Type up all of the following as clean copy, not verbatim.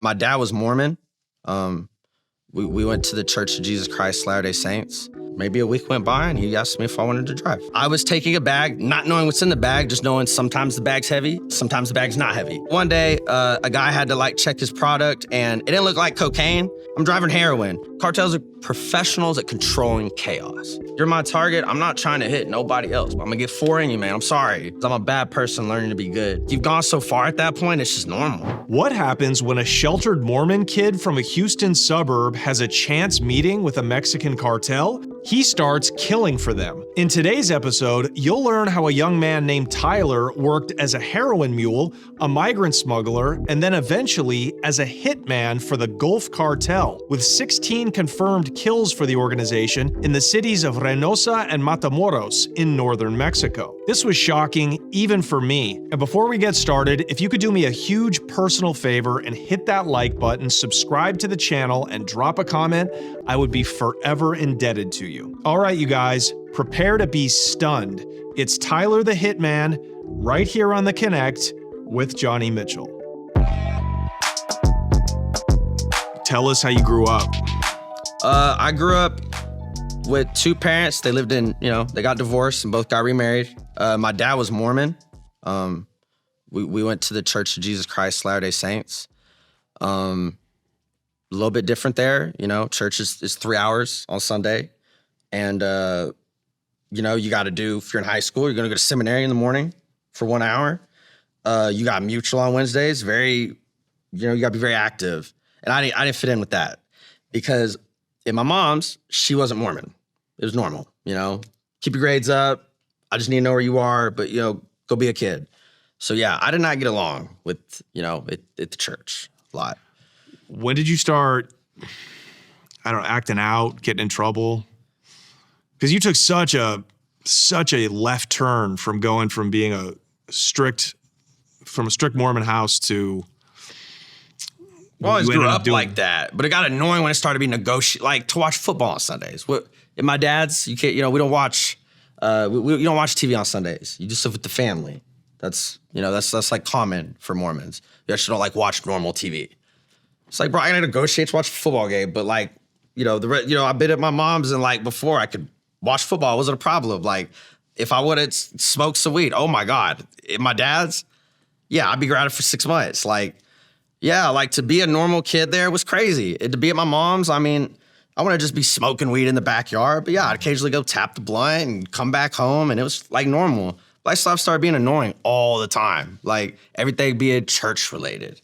My dad was Mormon. We went to the Church of Jesus Christ Latter-day Saints. Maybe a week went by and he asked me if I wanted to drive. I was taking a bag, not knowing what's in the bag, just knowing sometimes the bag's heavy, sometimes the bag's not heavy. One day, a guy had to check his product and it didn't look like cocaine. I'm driving heroin. Cartels are professionals at controlling chaos. You're my target. I'm not trying to hit nobody else. I'm gonna get four in you, man. I'm sorry. I'm a bad person learning to be good. You've gone so far at that point, it's just normal. What happens when a sheltered Mormon kid from a Houston suburb has a chance meeting with a Mexican cartel? He starts killing for them. In today's episode, you'll learn how a young man named Tyler worked as a heroin mule, a migrant smuggler, and then eventually as a hitman for the Gulf Cartel, with 16 confirmed kills for the organization in the cities of Reynosa and Matamoros in northern Mexico. This was shocking even for me. And before we get started, if you could do me a huge personal favor and hit that like button, subscribe to the channel, and drop a comment, I would be forever indebted to you. All right, you guys, prepare to be stunned. It's Tyler the Hitman right here on The Connect with Johnny Mitchell. Tell us how you grew up. I grew up with two parents. They lived in, they got divorced and both got remarried. My dad was Mormon. We went to the Church of Jesus Christ Latter-day Saints. A little bit different there. Church is 3 hours on Sunday. And, you got to do, if you're in high school, you're going to go to seminary in the morning for 1 hour. You got mutual on Wednesdays. You got to be very active. And I didn't fit in with that because in my mom's, she wasn't Mormon. It was normal, keep your grades up. I just need to know where you are, but, go be a kid. So, yeah, I did not get along with, at the church a lot. When did you start, acting out, getting in trouble? Because you took such a left turn from going from being a strict Mormon house to. Well, I always grew up like that, but it got annoying when it started being to watch football on Sundays. In my dad's, you can't, we don't watch, we don't watch TV on Sundays. You just live with the family. That's like common for Mormons. You actually don't watch normal TV. It's like, bro, I gotta negotiate to watch a football game, but I've been at my mom's and before I could watch football, it wasn't a problem. If I would have smoked some weed, oh my God. In my dad's, yeah, I'd be grounded for 6 months. To be a normal kid there was crazy. To be at my mom's, I want to just be smoking weed in the backyard. But yeah, I'd occasionally go tap the blunt and come back home, and it was normal. Lifestyle started being annoying all the time. Everything being church related.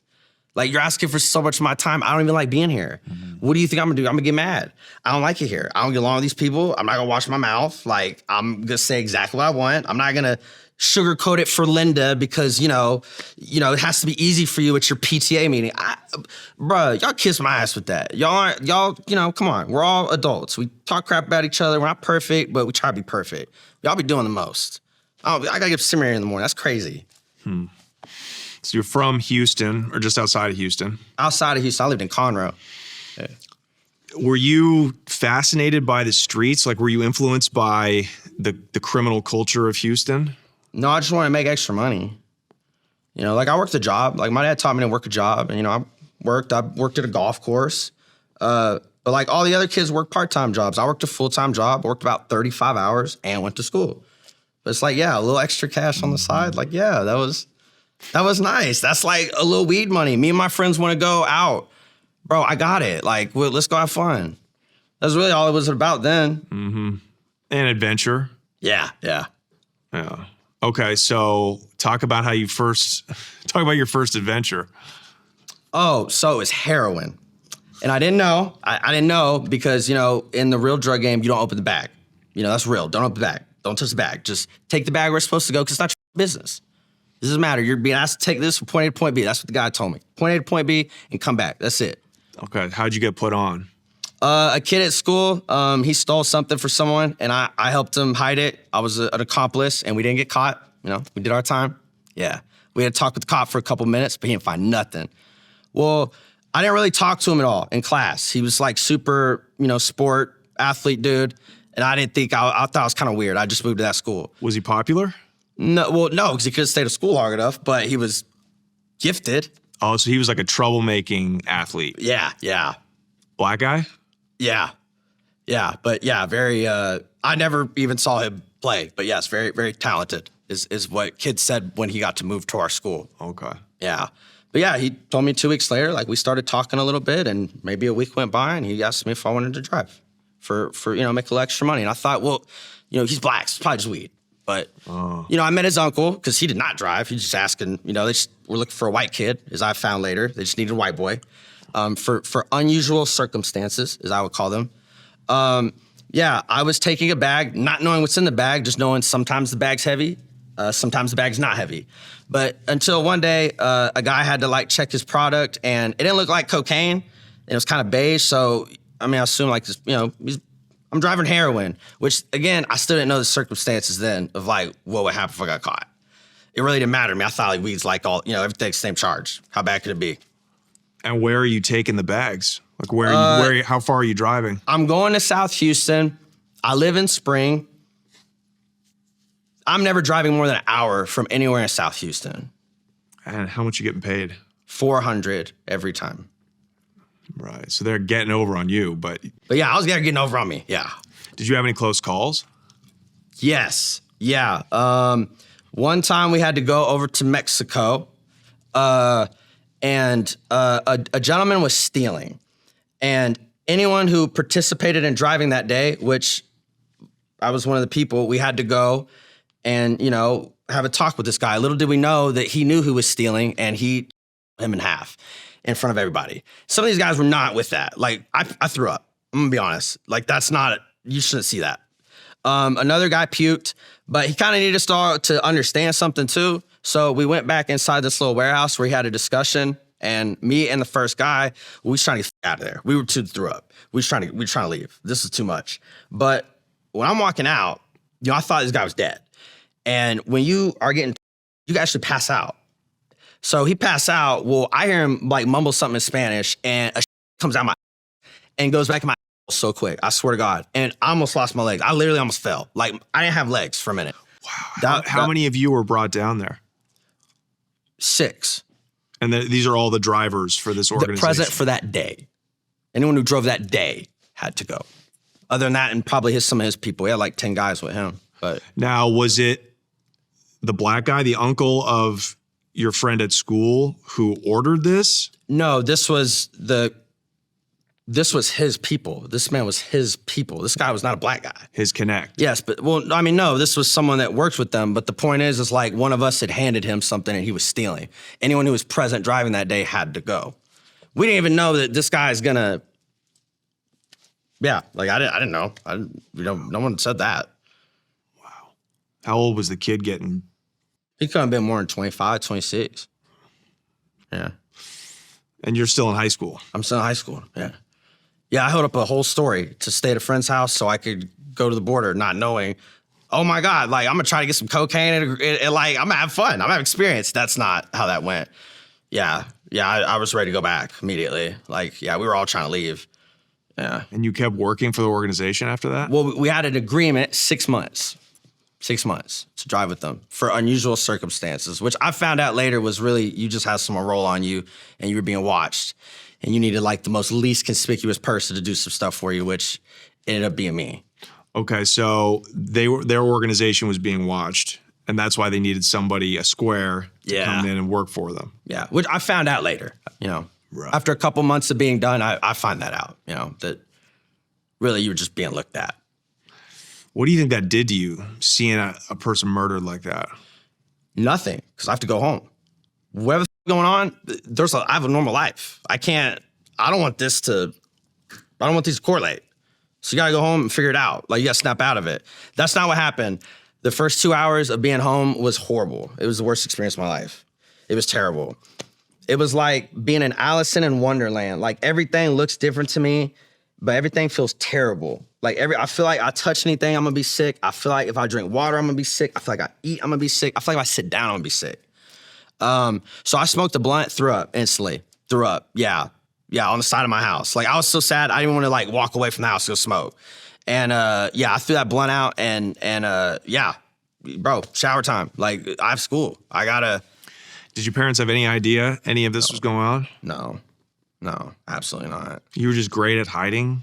You're asking for so much of my time. I don't even like being here. Mm-hmm. What do you think I'm gonna do? I'm gonna get mad. I don't like it here. I don't get along with these people. I'm not gonna wash my mouth. I'm gonna say exactly what I want. I'm not gonna sugarcoat it for Linda because, it has to be easy for you at your PTA meeting. Bruh, y'all kiss my ass with that. Y'all, come on. We're all adults. We talk crap about each other. We're not perfect, but we try to be perfect. Y'all be doing the most. I gotta get to seminary in the morning. That's crazy. So you're from Houston or just outside of Houston? Outside of Houston. I lived in Conroe. Yeah. Were you fascinated by the streets? Were you influenced by the criminal culture of Houston? No, I just wanted to make extra money. I worked a job. My dad taught me to work a job. And, I worked at a golf course. But all the other kids worked part-time jobs. I worked a full-time job, worked about 35 hours, and went to school. But it's a little extra cash on the side. Yeah, that was nice. That's a little weed money. Me and my friends want to go out. Bro, I got it. Let's go have fun. That's really all it was about then. Mm-hmm. And adventure. Yeah. Okay, so talk about your first adventure. Oh, so it was heroin. And I didn't know. I didn't know because, in the real drug game, you don't open the bag. That's real. Don't open the bag. Don't touch the bag. Just take the bag where it's supposed to go because it's not your business. It doesn't matter. You're being asked to take this from point A to point B. That's what the guy told me. Point A to point B and come back. That's it. Okay. How'd you get put on? A kid at school, he stole something for someone, and I helped him hide it. I was an accomplice, and we didn't get caught. We did our time. Yeah. We had to talk with the cop for a couple minutes, but he didn't find nothing. Well, I didn't really talk to him at all in class. He was super, sport athlete dude, and I didn't think, I thought it was kind of weird. I just moved to that school. Was he popular? No, because he couldn't stay to school long enough, but he was gifted. Oh, so he was like a troublemaking athlete. Yeah, yeah. Black guy? Yeah. Yeah, but yeah, very, I never even saw him play, but yes, very, very talented is what kids said when he got to move to our school. Okay. Yeah. But yeah, he told me 2 weeks later, like we started talking a little bit and maybe a week went by and he asked me if I wanted to drive for make a little extra money. And I thought, well, he's black, so it's probably just weed. But, I met his uncle because he did not drive. He was just asking, they just were looking for a white kid, as I found later. They just needed a white boy for unusual circumstances, as I would call them. Yeah, I was taking a bag, not knowing what's in the bag, just knowing sometimes the bag's heavy, sometimes the bag's not heavy. But until one day, a guy had to check his product and it didn't look like cocaine. It was kind of beige. So, I assume I'm driving heroin, which again, I still didn't know the circumstances then of what would happen if I got caught. It really didn't matter to me. I thought weed's everything's the same charge. How bad could it be? And where are you taking the bags? How far are you driving? I'm going to South Houston. I live in Spring. I'm never driving more than an hour from anywhere in South Houston. And how much you getting paid? $400 every time. Right. So they're getting over on you, but yeah, I was getting over on me. Yeah. Did you have any close calls? Yes. Yeah. One time we had to go over to Mexico, and a gentleman was stealing. And anyone who participated in driving that day, which I was one of the people, we had to go and, have a talk with this guy. Little did we know that he knew who was stealing and he him in half in front of everybody. Some of these guys were not with that. I threw up. I'm gonna be honest. That's not, you shouldn't see that. Another guy puked, but he kind of needed to understand something too. So we went back inside this little warehouse where he had a discussion. And me and the first guy, we was trying to get out of there. We were too threw up. We were trying to leave. This is too much. But when I'm walking out, I thought this guy was dead. And when you are you can actually pass out. So he passed out. Well, I hear him mumble something in Spanish, and a comes out my and goes back in my so quick. I swear to God. And I almost lost my legs. I literally almost fell. I didn't have legs for a minute. Wow. How many of you were brought down there? 6. And these are all the drivers for this organization? Present for that day. Anyone who drove that day had to go. Other than that, and probably some of his people. He had 10 guys with him. But now, was it the black guy, the uncle of your friend at school, who ordered this? No, this was his people. This man was his people. This guy was not a black guy. His connect. Yes, but no, this was someone that worked with them. But the point is one of us had handed him something and he was stealing. Anyone who was present driving that day had to go. We didn't even know that this guy is gonna. Yeah, I didn't know. No one said that. Wow. How old was the kid getting? He couldn't have been more than 25, 26. Yeah. And you're still in high school? I'm still in high school, yeah. Yeah, I held up a whole story to stay at a friend's house so I could go to the border not knowing, oh my God, I'm gonna try to get some cocaine and I'm gonna have fun. I'm gonna have experience. That's not how that went. Yeah, I was ready to go back immediately. We were all trying to leave. Yeah. And you kept working for the organization after that? Well, we had an agreement, 6 months. 6 months to drive with them for unusual circumstances, which I found out later was really, you just had someone roll on you and you were being watched and you needed the most least conspicuous person to do some stuff for you, which ended up being me. Okay, so their organization was being watched and that's why they needed somebody, a square, to come in and work for them. Yeah, which I found out later, Right. After a couple months of being done, I find that out, that really you were just being looked at. What do you think that did to you, seeing a person murdered like that? Nothing, because I have to go home. Whatever's going on, I have a normal life. I don't want these to correlate. So you gotta go home and figure it out. You gotta snap out of it. That's not what happened. The first 2 hours of being home was horrible. It was the worst experience of my life. It was terrible. It was like being in Alice in Wonderland. Everything looks different to me, but everything feels terrible. I feel like I touch anything, I'm gonna be sick. I feel like if I drink water, I'm gonna be sick. I feel like I eat, I'm gonna be sick. I feel like if I sit down, I'm gonna be sick. So I smoked a blunt, threw up instantly. Threw up, yeah, on the side of my house. I was so sad, I didn't want to walk away from the house to go smoke. And I threw that blunt out and bro, shower time. I have school. I gotta. Did your parents have any idea any of this was going on? No, absolutely not. You were just great at hiding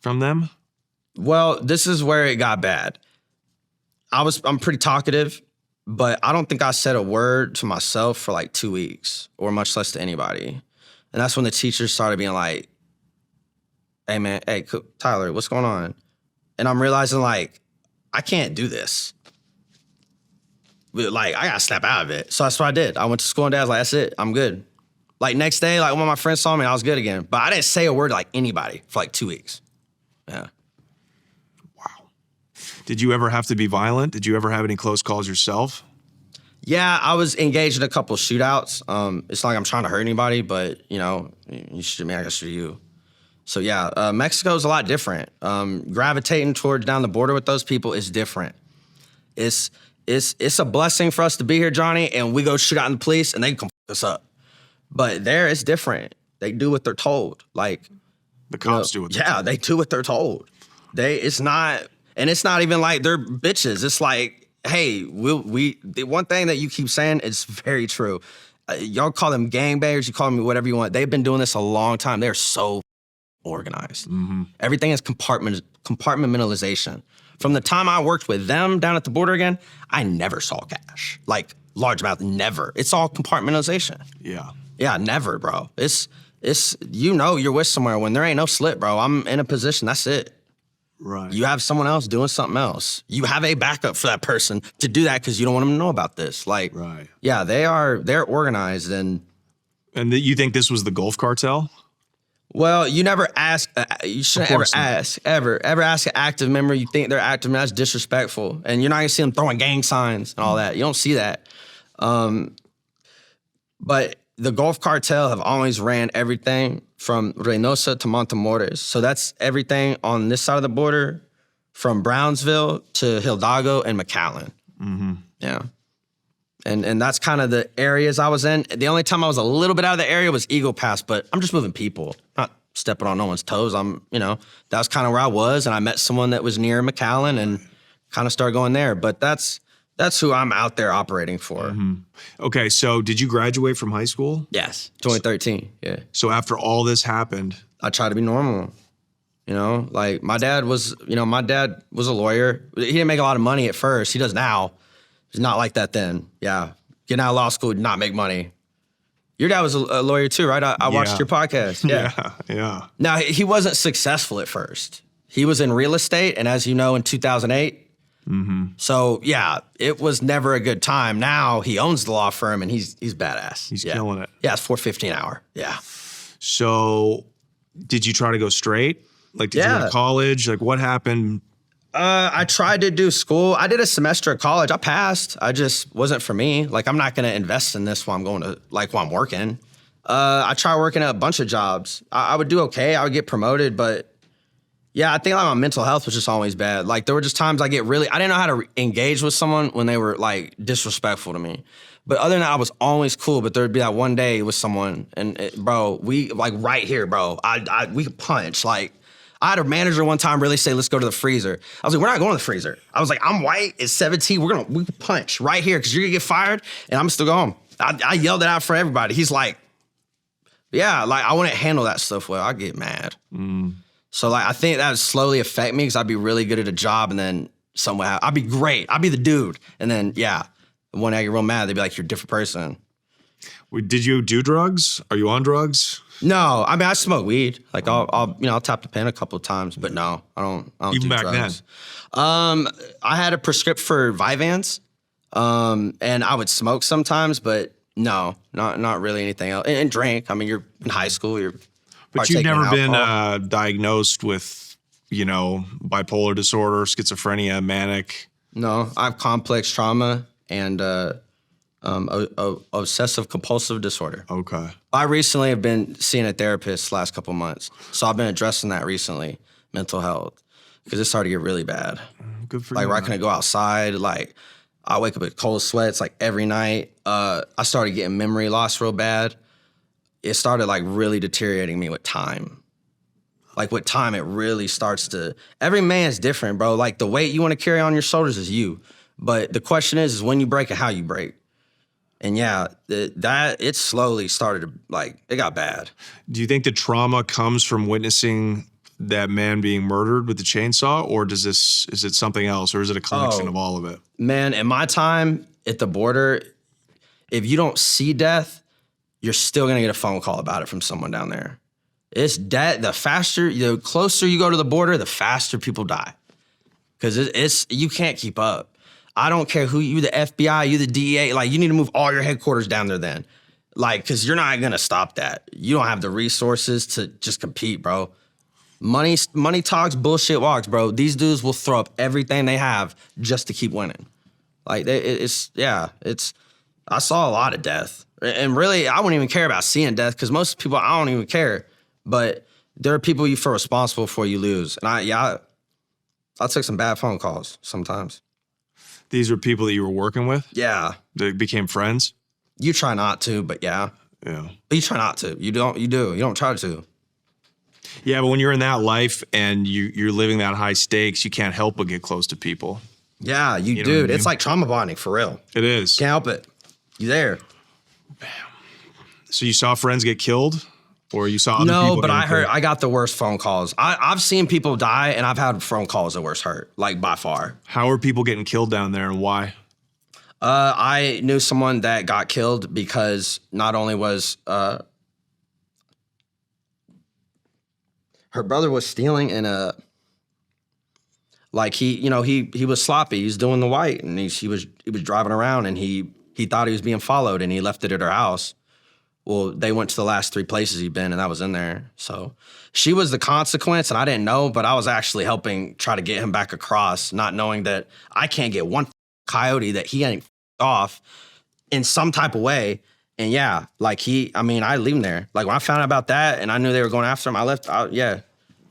from them? Well, this is where it got bad. I'm pretty talkative, but I don't think I said a word to myself for like 2 weeks, or much less to anybody. And that's when the teachers started being like, hey man, hey Tyler, what's going on? And I'm realizing like, I can't do this. Like, I gotta snap out of it. So that's what I did. I went to school and Dad's like, that's it, I'm good. Like next day, like when my friends saw me, I was good again. But I didn't say a word to like anybody for like 2 weeks. Yeah. Wow. Did you ever have to be violent? Did you ever have any close calls yourself? Yeah, I was engaged in a couple of shootouts. It's not like I'm trying to hurt anybody, but you know, you shoot me, I gotta shoot you. So yeah, Mexico's a lot different. Gravitating towards down the border with those people is different. It's a blessing for us to be here, Johnny, and we go shoot out in the police and they come f us up. But there, it's different. They do what they're told. Like the cops do what they're told. They do what they're told. It's not even like they're bitches. It's like, hey, the one thing that you keep saying is very true. Y'all call them gangbangers, you call them whatever you want. They've been doing this a long time. They're so organized. Mm-hmm. Everything is compartmentalization. From the time I worked with them down at the border again, I never saw cash. Like large amount, never. It's all compartmentalization. Yeah. Yeah, never, bro. It's you know you're with somewhere when there ain't no slip, bro. I'm in a position, that's it. Right. You have someone else doing something else. You have a backup for that person to do that because you don't want them to know about this. Like, right. Yeah, they're organized and you think this was the Gulf Cartel? Well, you never ask. You shouldn't ever ask an active member. You think they're active, and that's disrespectful. And you're not gonna see them throwing gang signs and all that. You don't see that. But the Gulf Cartel have always ran everything from Reynosa to Montemores. So that's everything on this side of the border, from Brownsville to Hidalgo and McAllen. Mm-hmm. Yeah. And that's kind of the areas I was in. The only time I was a little bit out of the area was Eagle Pass, but I'm just moving people, not stepping on no one's toes. That was kind of where I was, and I met someone that was near McAllen and kind of started going there. But that's who I'm out there operating for. Mm-hmm. Okay, so did you graduate from high school? Yes, 2013, yeah. So after all this happened? I tried to be normal. Like my dad was a lawyer. He didn't make a lot of money at first. He does now. He's not like that then. Yeah. Getting out of law school did not make money. Your dad was a lawyer too, right? I watched your podcast. Yeah. Now, he wasn't successful at first. He was in real estate, and as you know, in 2008. Mm-hmm. So, yeah, it was never a good time. Now he owns the law firm, and he's badass. He's killing it. Yeah, it's $4.50 an hour. Yeah. So, did you try to go straight? Like, did you go to college? Like, what happened? I tried to do school. I did a semester of college. I passed. I just wasn't for me. Like, I'm not going to invest in this while I'm working. I tried working at a bunch of jobs. I would do okay. I would get promoted, but yeah, I think like my mental health was just always bad. Like, there were just times I didn't know how to engage with someone when they were like disrespectful to me. But other than that, I was always cool. But there'd be that one day with someone and we like right here, bro, we could punch. Like, I had a manager one time really say, let's go to the freezer. I was like, we're not going to the freezer. I was like, I'm white, it's 17, we can punch right here because you're gonna get fired and I'm still going. I yelled it out for everybody. He's like, yeah, like I wouldn't handle that stuff well. I get mad. Mm. So like, I think that would slowly affect me because I'd be really good at a job and then somewhere I'd be great. I'd be the dude. And then, yeah, when I get real mad, they'd be like, you're a different person. Did you do drugs? Are you on drugs? No, I mean, I smoke weed. Like I'll tap the pen a couple of times, but no, I don't even do back drugs. Then. I had a prescription for Vyvanse, and I would smoke sometimes, but no, not really anything else. And drink. I mean, you're in high school. But you've never been diagnosed with, bipolar disorder, schizophrenia, manic. No, I have complex trauma and obsessive compulsive disorder. Okay. I recently have been seeing a therapist last couple months, so I've been addressing that recently, mental health, because it started to get really bad. Good for you. Like, where I couldn't go outside. Like, I wake up with cold sweats like every night. I started getting memory loss real bad. It started like really deteriorating me with time. Like with time, it really starts to. Every man's different, bro. Like the weight you want to carry on your shoulders is you, but the question is when you break and how you break. And yeah, it slowly started to, like, it got bad. Do you think the trauma comes from witnessing that man being murdered with the chainsaw, or is it something else, or is it a collection of all of it? Man, in my time at the border, if you don't see death, you're still gonna get a phone call about it from someone down there. It's death. The closer you go to the border, the faster people die. Because you can't keep up. I don't care who you, the FBI, you the DEA, like you need to move all your headquarters down there then. Like, because you're not gonna stop that. You don't have the resources to just compete, bro. Money talks, bullshit walks, bro. These dudes will throw up everything they have just to keep winning. Like, I saw a lot of death. And really, I wouldn't even care about seeing death because most people, I don't even care. But there are people you feel responsible for, you lose. And I took some bad phone calls sometimes. These were people that you were working with? Yeah. They became friends? You try not to, but yeah. Yeah. But you try not to. You do. You don't try to. Yeah, but when you're in that life and you're living that high stakes, you can't help but get close to people. Yeah, you dude. It's like trauma bonding for real. It is. Can't help it. You there. So you saw friends get killed? Or you saw other people? No, but I got the worst phone calls. I've seen people die, and I've had phone calls that worst hurt, like by far. How are people getting killed down there, and why? I knew someone that got killed because not only was her brother was stealing, and like he was sloppy. He was doing the white, and he was driving around, and he thought he was being followed, and he left it at her house. Well, they went to the last 3 places he'd been, and that was in there. So she was the consequence, and I didn't know, but I was actually helping try to get him back across, not knowing that I can't get one coyote that he ain't off in some type of way. And yeah, like I leave him there. Like when I found out about that and I knew they were going after him, I left. Well,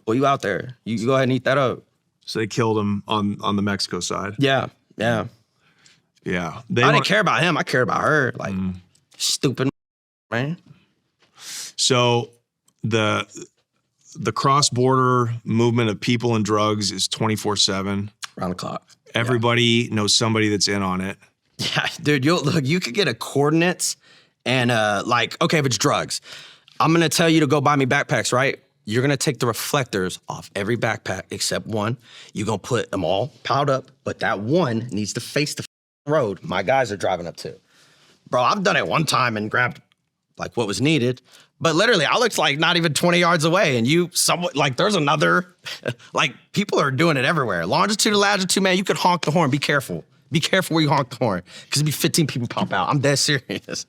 you out there. You go ahead and eat that up. So they killed him on the Mexico side. Yeah. Yeah. I didn't care about him. I cared about her. Like, stupid man. So the cross-border movement of people and drugs is 24/7. Around the clock. Everybody knows somebody that's in on it. Yeah, dude, you could get a coordinates and okay, if it's drugs, I'm gonna tell you to go buy me backpacks, right? You're gonna take the reflectors off every backpack except one. You're gonna put them all piled up, but that one needs to face the road my guys are driving up to. Bro, I've done it one time and grabbed like what was needed, but literally I looked like not even 20 yards away, and there's another, like people are doing it everywhere. Longitude to latitude, man, you could honk the horn. Be careful. Be careful where you honk the horn, because it'd be 15 people pop out. I'm dead serious.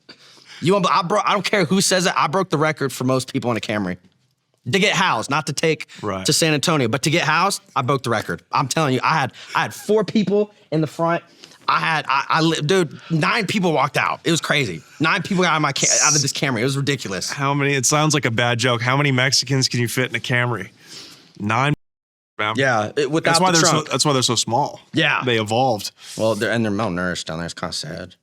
I don't care who says it. I broke the record for most people in a Camry. To get housed, not to take to San Antonio, but to get housed, I broke the record. I'm telling you, I had 4 people in the front. Dude, 9 people walked out. It was crazy. 9 people got out of this Camry. It was ridiculous. How many? It sounds like a bad joke. How many Mexicans can you fit in a Camry? 9. Yeah, without the trunk. That's why they're so small. Yeah, they evolved. Well, they're malnourished down there. It's kind of sad.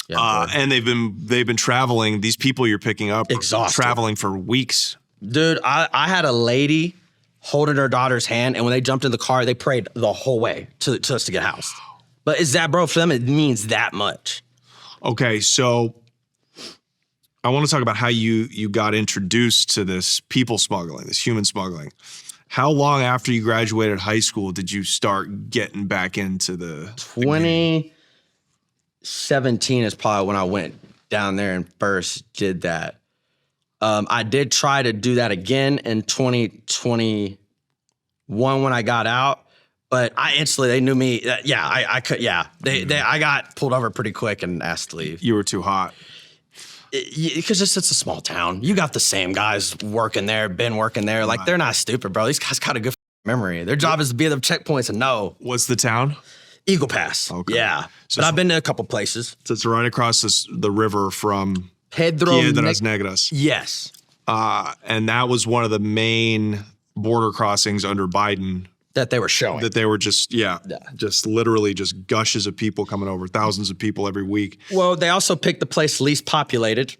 Yeah, and they've been traveling. These people you're picking up are traveling for weeks. Dude, I had a lady holding her daughter's hand, and when they jumped in the car, they prayed the whole way to us to get housed. But is that, bro, for them, it means that much. Okay, so I want to talk about how you got introduced to this people smuggling, this human smuggling. How long after you graduated high school did you start getting back into the 2017 is probably when I went down there and first did that. I did try to do that again in 2021 when I got out. But they knew me. I could. Yeah, I got pulled over pretty quick and asked to leave. You were too hot. Because it's a small town. You got the same guys working there, been working there. Like, they're not stupid, bro. These guys got a good memory. Their job is to be at the checkpoints and know. What's the town? Eagle Pass. Okay. Yeah, but I've been to a couple places. So it's right across the river from Piedras Negras. Yes. And that was one of the main border crossings under Biden. That they were showing. That they were just literally just gushes of people coming over, thousands of people every week. Well, they also picked the place least populated.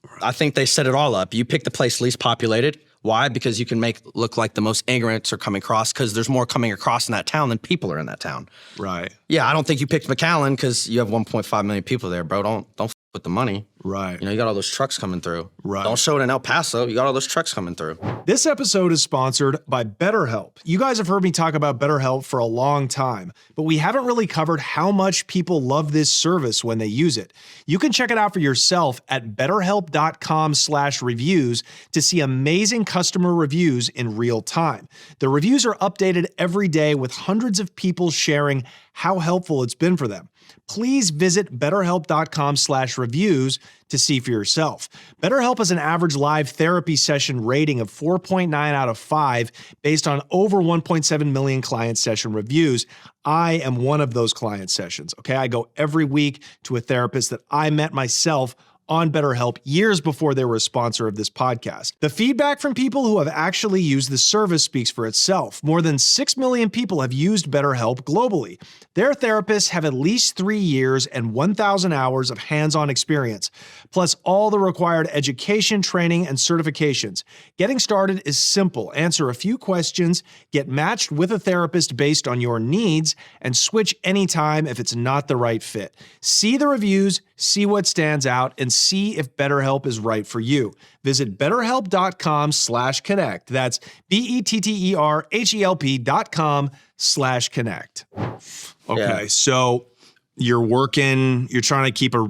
Right. I think they set it all up. You pick the place least populated. Why? Because you can look like the most immigrants are coming across, because there's more coming across in that town than people are in that town. Right. Yeah, I don't think you picked McAllen because you have 1.5 million people there, bro. Don't with the money. Right. You know, you got all those trucks coming through. Right. Don't show it in El Paso. You got all those trucks coming through. This episode is sponsored by BetterHelp. You guys have heard me talk about BetterHelp for a long time, but we haven't really covered how much people love this service when they use it. You can check it out for yourself at betterhelp.com/reviews to see amazing customer reviews in real time. The reviews are updated every day with hundreds of people sharing how helpful it's been for them. Please visit betterhelp.com/reviews to see for yourself. BetterHelp has an average live therapy session rating of 4.9 out of 5 based on over 1.7 million client session reviews. I am one of those client sessions, okay? I go every week to a therapist that I met myself on BetterHelp years before they were a sponsor of this podcast. The feedback from people who have actually used the service speaks for itself. More than 6 million people have used BetterHelp globally. Their therapists have at least 3 years and 1,000 hours of hands-on experience, plus all the required education, training, and certifications. Getting started is simple. Answer a few questions, get matched with a therapist based on your needs, and switch anytime if it's not the right fit. See the reviews, see what stands out, and see if BetterHelp is right for you. Visit betterhelp.com/connect. That's BetterHelp.com/connect. Okay, so you're working, you're trying to keep a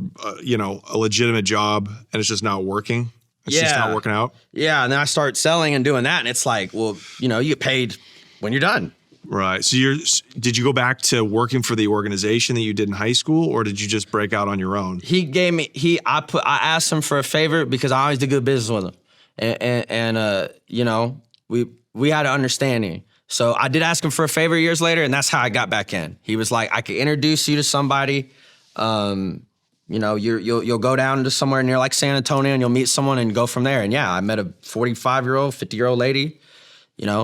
legitimate job, and it's just not working. It's just not working out. Yeah, and then I start selling and doing that, and it's like, well, you get paid when you're done. Right. So did you go back to working for the organization that you did in high school, or did you just break out on your own? I asked him for a favor because I always did good business with him. And we had an understanding. So I did ask him for a favor years later, and that's how I got back in. He was like, I could introduce you to somebody. You'll go down to somewhere near like San Antonio and you'll meet someone and go from there. And yeah, I met a 45-year-old, 50-year-old lady.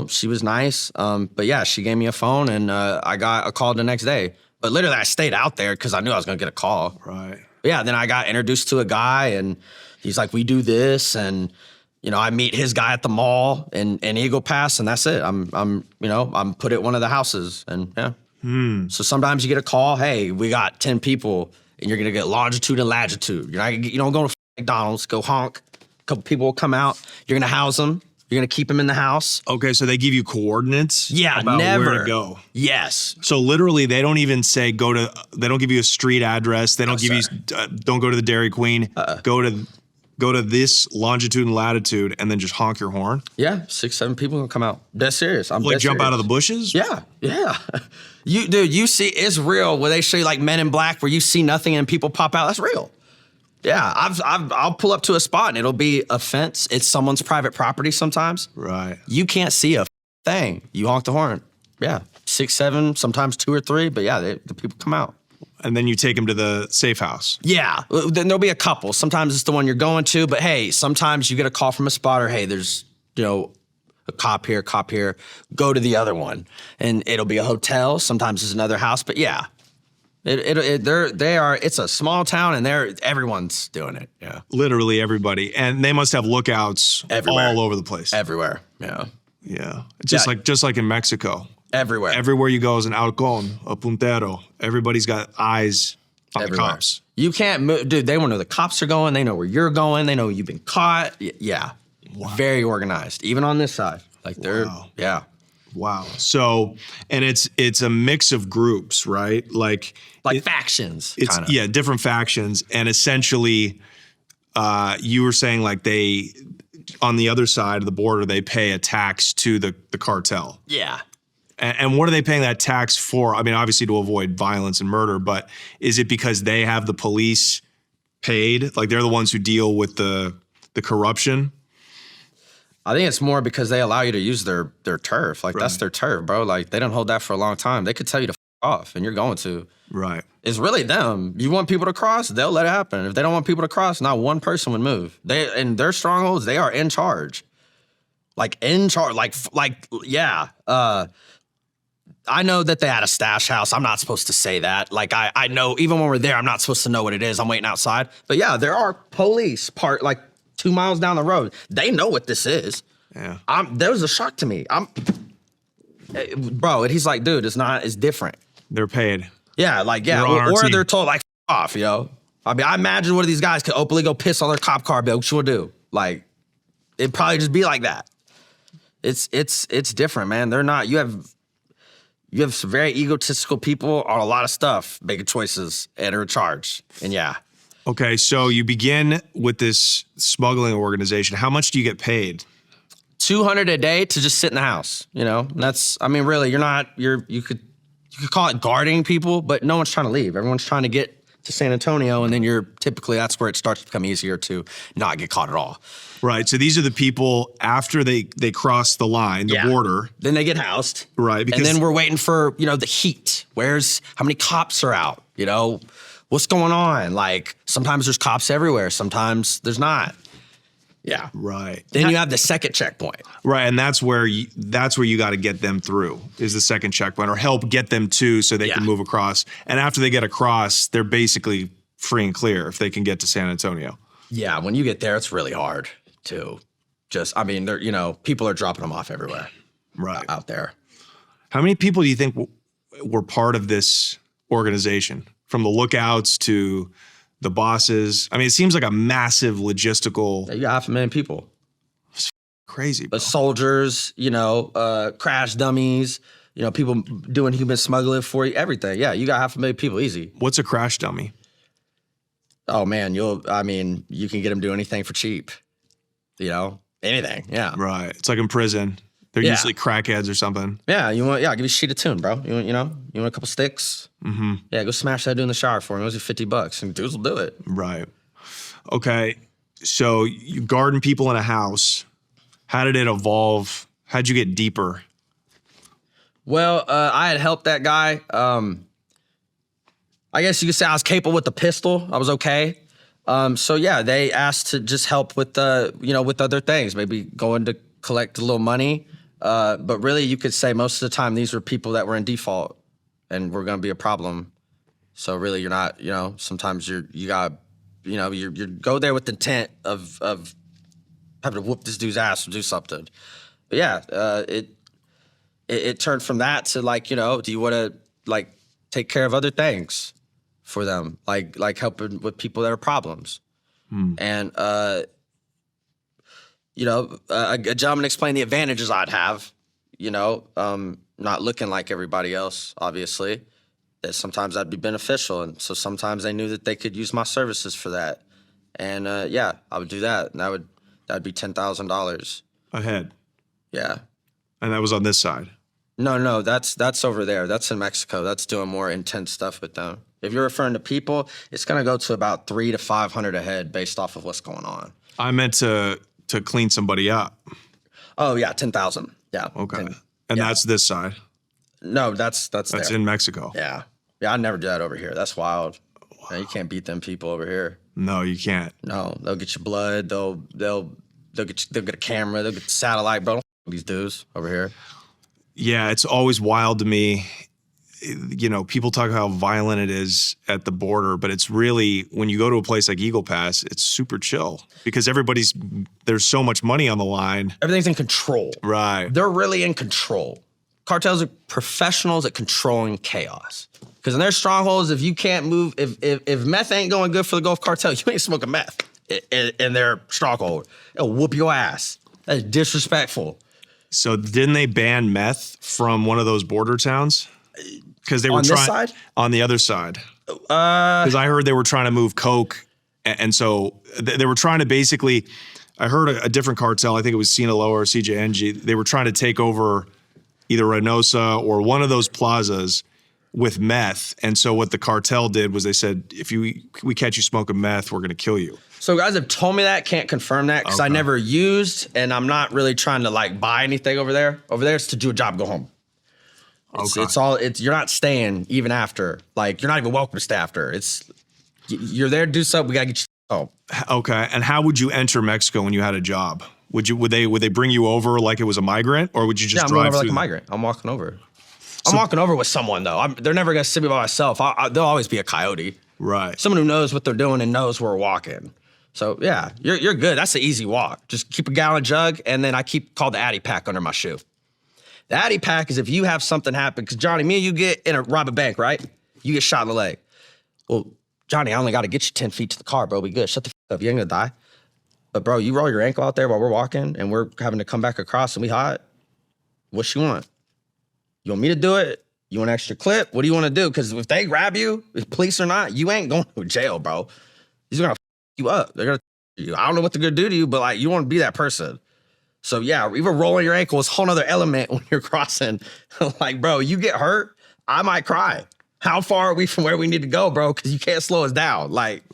She was nice. But yeah, she gave me a phone and I got a call the next day. But literally I stayed out there because I knew I was going to get a call. Right. But yeah, then I got introduced to a guy and he's like, we do this. And, I meet his guy at the mall in Eagle Pass and that's it. I'm put at one of the houses and yeah. So sometimes you get a call, hey, we got 10 people and you're going to get longitude and latitude. You don't go to McDonald's, go honk. A couple people will come out. You're going to house them. You're going to keep them in the house. Okay, so they give you coordinates about where to go. Yes. So literally they don't even say they don't give you a street address. They don't don't go to the Dairy Queen. Go to this longitude and latitude and then just honk your horn? Yeah, 6, 7 people will come out. That's serious. I'm like jump out of the bushes? Yeah. You see, it's real where they show you like Men in Black where you see nothing and people pop out. That's real. Yeah, I'll pull up to a spot and it'll be a fence. It's someone's private property sometimes. Right. You can't see a thing. You honk the horn. Yeah, 6, 7, sometimes 2 or 3, but yeah, the people come out. And then you take them to the safe house. Yeah, then there'll be a couple. Sometimes it's the one you're going to, but hey, sometimes you get a call from a spotter. Hey, there's, a cop here. Go to the other one. And it'll be a hotel. Sometimes it's another house, but yeah. It's a small town and everyone's doing it. Yeah. Literally everybody. And they must have lookouts everywhere. All over the place. Everywhere. Yeah. Yeah. Just like in Mexico. Everywhere. Everywhere you go is an halcón, a puntero. Everybody's got eyes on the cops. You can't move. Dude, they want to know the cops are going. They know where you're going. They know you've been caught. Yeah. Wow. Very organized. Even on this side. Yeah. Wow. So, and it's a mix of groups, right? Like factions. It's yeah, different factions. And essentially, you were saying like they, on the other side of the border, they pay a tax to the cartel. Yeah. And what are they paying that tax for? I mean, obviously to avoid violence and murder, but is it because they have the police paid? Like they're the ones who deal with the corruption? I think it's more because they allow you to use their turf. Like that's their turf, bro. Like they don't hold that for a long time. They could tell you to off and you're going to. Right. It's really them. You want people to cross, they'll let it happen. If they don't want people to cross, not one person would move. In their strongholds, they are in charge. Yeah. I know that they had a stash house. I'm not supposed to say that. Like, I know even when we're there, I'm not supposed to know what it is. I'm waiting outside. But yeah, there are police 2 miles down the road. They know what this is. Yeah. That was a shock to me. Bro, and he's like, dude, it's different. They're paid. Yeah, or they're told, off, I mean, I imagine one of these guys could openly go piss on their cop car, but what you do? Like, it'd probably just be like that. It's different, man. They're not, you have some very egotistical people on a lot of stuff, making choices and are in charge. And yeah. Okay, so you begin with this smuggling organization. How much do you get paid? $200 a day to just sit in the house, you know? And that's, I mean, really, you could call it guarding people, but no one's trying to leave. Everyone's trying to get to San Antonio, and then that's where it starts to become easier to not get caught at all. Right. So these are the people after they cross the line, the border. Then they get housed. Right. And then we're waiting for, the heat. How many cops are out? What's going on? Like, sometimes there's cops everywhere. Sometimes there's not. Yeah. Right. Then you have the second checkpoint. Right. And that's where you got to get them through, is the second checkpoint, or help get them to so they can move across. And after they get across, they're basically free and clear if they can get to San Antonio. Yeah. When you get there, it's really hard to people are dropping them off everywhere. Right. Out there. How many people do you think were part of this organization? From the lookouts to the bosses. I mean, it seems like a massive logistical. Yeah, you got 500,000 people. It's crazy, bro. The soldiers, crash dummies, people doing human smuggling for you, everything. Yeah, you got 500,000 people, easy. What's a crash dummy? Oh man, you can get them to do anything for cheap. Anything. Yeah. Right. It's like in prison. They're usually crackheads or something. Yeah, give you a sheet of tune, bro. You want a couple sticks? Mm-hmm. Yeah, go smash that dude in the shower for me. It was $50, and dudes will do it. Right. Okay. So you guarding people in a house. How did it evolve? How'd you get deeper? Well, I had helped that guy. I guess you could say I was capable with the pistol. I was okay. So yeah, they asked to just help with with other things, maybe going to collect a little money. But really, you could say most of the time these were people that were in default and were going to be a problem. So really, you're not, sometimes you go there with the intent of having to whoop this dude's ass or do something. But yeah, it turned from that to do you want to take care of other things for them, like helping with people that are problems. And a gentleman explained the advantages I'd have, not looking like everybody else, obviously, that sometimes I'd be beneficial. And so sometimes they knew that they could use my services for that. And I would do that. And that'd be $10,000 a head. Yeah. And that was on this side. No, that's over there. That's in Mexico. That's doing more intense stuff with them. If you're referring to people, it's going to go to about $300 to $500 a head based off of what's going on. I meant to clean somebody up. Oh yeah, 10,000. Yeah. Okay. And that's this side. No, that's there. In Mexico. Yeah. Yeah, I'd never do that over here. That's wild. Wow. Man, you can't beat them people over here. No, you can't. No, they'll get your blood. They'll get a camera. They'll get the satellite, bro. These dudes over here. Yeah, it's always wild to me. People talk how violent it is at the border, but it's really, when you go to a place like Eagle Pass, it's super chill because there's so much money on the line. Everything's in control. Right. They're really in control. Cartels are professionals at controlling chaos. Because in their strongholds, if you can't move, if meth ain't going good for the Gulf Cartel, you ain't smoking meth in their stronghold. It'll whoop your ass. That's disrespectful. So didn't they ban meth from one of those border towns? Because they were on this side? On the other side. Because I heard they were trying to move coke, and so they were trying to basically. I heard a different cartel. I think it was Sinaloa or CJNG. They were trying to take over either Reynosa or one of those plazas with meth. And so what the cartel did was they said, if we catch you smoking meth, we're going to kill you. So guys have told me that, can't confirm that because I never used, and I'm not really trying to buy anything over there. Over there, it's to do a job, go home. You're not staying even after. You're not even welcome to stay after. You're there to do something. We gotta get you home. Okay. And how would you enter Mexico when you had a job? Would they bring you over like it was a migrant, or would you just drive I'm going over through like a migrant. I'm walking over. I'm walking over with someone though. They're never gonna sit me by myself. They'll always be a coyote. Right. Someone who knows what they're doing and knows where we're walking. So yeah, you're good. That's an easy walk. Just keep a gallon jug, and then I keep called the Addy pack under my shoe. The Addy pack is if you have something happen, because Johnny, me and you rob a bank, right? You get shot in the leg. Well, Johnny, I only got to get you 10 feet to the car, bro. We good. Shut the f up. You ain't gonna die. But bro, you roll your ankle out there while we're walking and we're having to come back across and we hot. What you want? You want me to do it? You want an extra clip? What do you want to do? Because if they grab you, if police or not, you ain't going to jail, bro. These are gonna f you up. They're gonna you. I don't know what they're gonna do to you, but like you want to be that person. So yeah, even rolling your ankle is a whole nother element when you're crossing. Like, bro, you get hurt, I might cry. How far are we from where we need to go, bro? Because you can't slow us down. Like,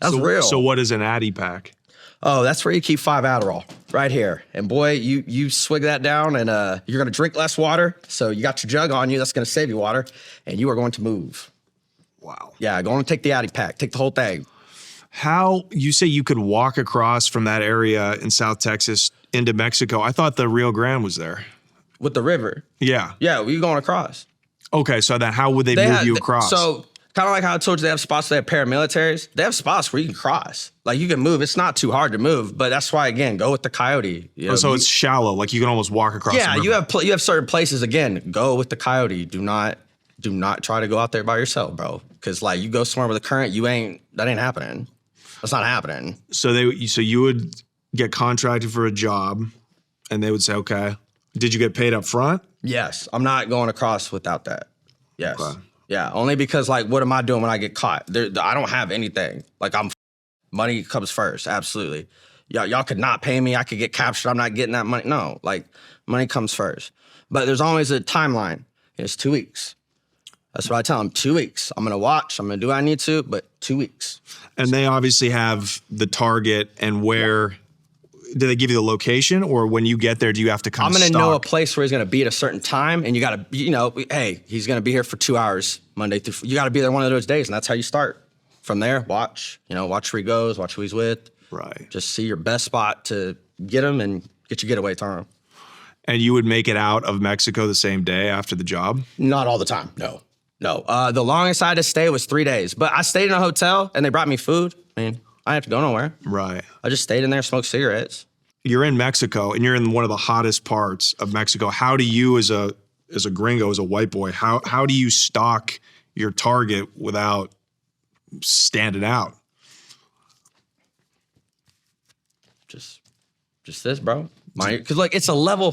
that's real. So what is an Addy pack? Oh, that's where you keep 5 Adderall, right here. And boy, you swig that down and you're gonna drink less water. So you got your jug on you, that's gonna save you water. And you are going to move. Wow. Yeah, go on and take the Addy pack, take the whole thing. How, you say you could walk across from that area in South Texas into Mexico. I thought the Rio Grande was there. With the river. Yeah. Yeah, we going across. Okay, so then how would they move you across? So kind of like how I told you they have spots, they have paramilitaries. They have spots where you can cross. Like you can move. It's not too hard to move, but that's why, again, go with the coyote. You know, so it's shallow, like you can almost walk across the river. you have certain places, again, go with the coyote. Do not try to go out there by yourself, bro. Because like you go somewhere with a current, that ain't happening. That's not happening. So you would get contracted for a job and they would say, okay, did you get paid up front? Yes. I'm not going across without that. Yes. Okay. Yeah. Only because like, what am I doing when I get caught? I don't have anything. Like money comes first. Absolutely. Y'all could not pay me. I could get captured. I'm not getting that money. No, like money comes first. But there's always a timeline. It's 2 weeks. That's what I tell them. 2 weeks. I'm going to watch. I'm going to do what I need to, but 2 weeks. And they obviously have the target and where. Do they give you the location, or when you get there, do you have to come? I'm going to know a place where he's going to be at a certain time, and you got to, hey, he's going to be here for 2 hours Monday through. You got to be there one of those days, and that's how you start. From there, watch where he goes, watch who he's with. Right. Just see your best spot to get him and get your getaway time. And you would make it out of Mexico the same day after the job? Not all the time. No. The longest I had to stay was 3 days, but I stayed in a hotel and they brought me food. I mean, I didn't have to go nowhere. Right. I just stayed in there, smoked cigarettes. You're in Mexico and you're in one of the hottest parts of Mexico. How do you, as a gringo, as a white boy, how do you stalk your target without standing out? Just this, bro. Because it's a level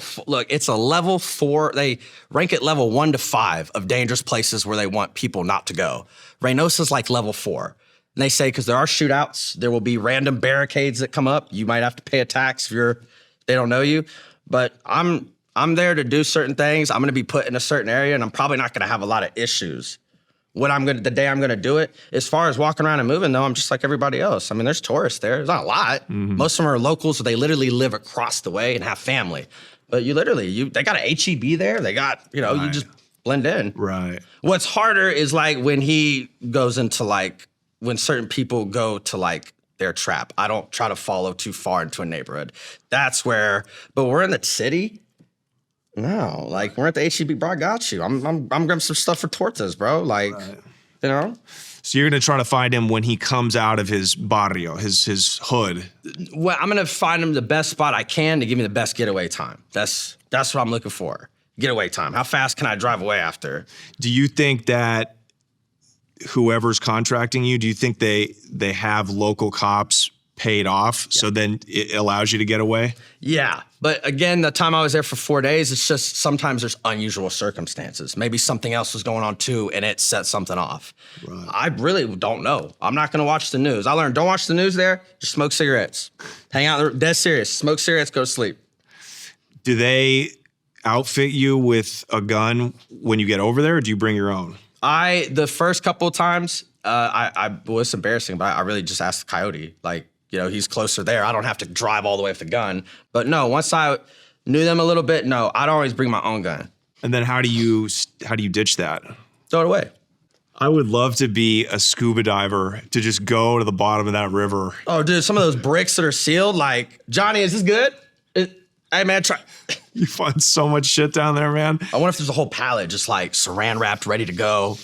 4. They rank it level 1 to 5 of dangerous places where they want people not to go. Reynosa's like level 4. And they say because there are shootouts, there will be random barricades that come up. You might have to pay a tax if they don't know you. But I'm there to do certain things. I'm going to be put in a certain area, and I'm probably not going to have a lot of issues. The day I'm going to do it. As far as walking around and moving, though, I'm just like everybody else. I mean, there's tourists there. There's not a lot. Mm-hmm. Most of them are locals, so they literally live across the way and have family. But they got an HEB there. They got, right. You just blend in. Right. What's harder is like when he goes into like, when certain people go to like their trap. I don't try to follow too far into a neighborhood. That's where, but we're in the city. No, like we're at the HEB, bro. I got you. I'm grabbing some stuff for tortas, bro. Like, right. So you're gonna try to find him when he comes out of his barrio, his hood. Well, I'm gonna find him the best spot I can to give me the best getaway time. That's what I'm looking for. Getaway time. How fast can I drive away after? Do you think that whoever's contracting you, do you think they have local cops paid off, so then it allows you to get away? Yeah, but again, the time I was there for 4 days, it's just sometimes there's unusual circumstances. Maybe something else was going on too, and it set something off. Right. I really don't know. I'm not gonna watch the news. I learned don't watch the news there, just smoke cigarettes. Hang out, dead serious, smoke cigarettes, go to sleep. Do they outfit you with a gun when you get over there, or do you bring your own? The first couple of times, I was embarrassing, but I really just asked the coyote. Like, he's closer there. I don't have to drive all the way with the gun. But no, once I knew them a little bit, no, I'd always bring my own gun. And then how do you ditch that? Throw it away. I would love to be a scuba diver to just go to the bottom of that river. Oh, dude, some of those bricks that are sealed, like, Johnny, is this good? Hey, man, try. You find so much shit down there, man. I wonder if there's a whole pallet just like saran wrapped, ready to go.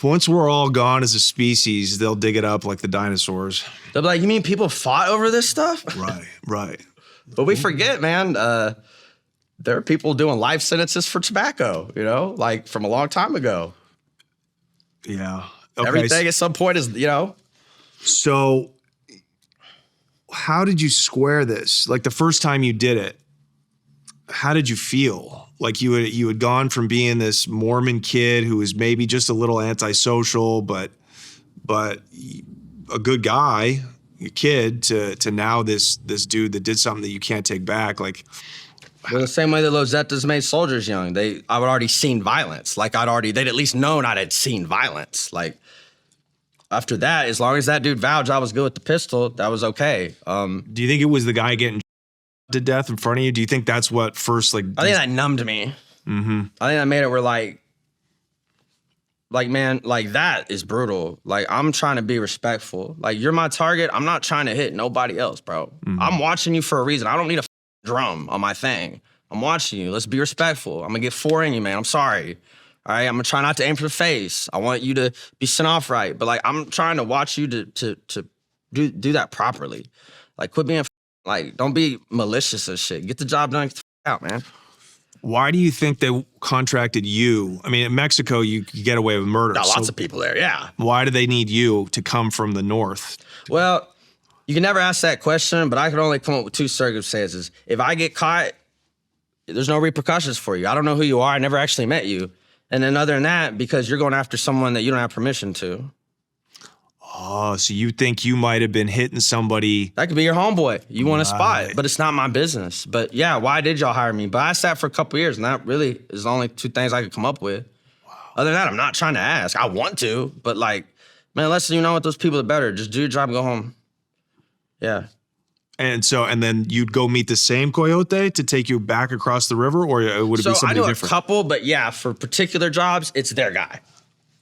Once we're all gone as a species, they'll dig it up like the dinosaurs. They'll be like, you mean people fought over this stuff? Right. But we forget, man, there are people doing life sentences for tobacco, like from a long time ago. Yeah. Everything at some point is, So how did you square this? Like the first time you did it, how did you feel? Like you had gone from being this Mormon kid who was maybe just a little antisocial, but a good guy, a kid, to now this dude that did something that you can't take back. Like, well, the same way that Los Zetas made soldiers young. I would already seen violence. Like they'd at least known I had seen violence. Like after that, as long as that dude vouched I was good with the pistol, that was okay. Do you think it was the guy getting to death in front of you? Do you think that's what first like? I think that numbed me. Mm-hmm. I think that made it where like man, like that is brutal. Like I'm trying to be respectful. Like you're my target. I'm not trying to hit nobody else, bro. Mm-hmm. I'm watching you for a reason. I don't need a drum on my thing. I'm watching you. Let's be respectful. I'm gonna get 4 in you, man. I'm sorry. All right, I'm gonna try not to aim for the face. I want you to be sent off right. But like I'm trying to watch you to do that properly. Like quit being like, don't be malicious and shit. Get the job done, get the out, man. Why do you think they contracted you? I mean, in Mexico, you get away with murder. Got lots of people there, yeah. Why do they need you to come from the north? Well, you can never ask that question, but I can only come up with 2 circumstances. If I get caught, there's no repercussions for you. I don't know who you are. I never actually met you. And then other than that, because you're going after someone that you don't have permission to. Oh, so you think you might have been hitting somebody. That could be your homeboy. You want a spot, but it's not my business. But yeah, why did y'all hire me? But I sat for a couple years, and that really is the only 2 things I could come up with. Wow. Other than that, I'm not trying to ask. I want to, but like, man, less you know what those people are better. Just do your job and go home. Yeah. And then you'd go meet the same coyote to take you back across the river, or would it be something different? So I know a couple, but yeah, for particular jobs, it's their guy.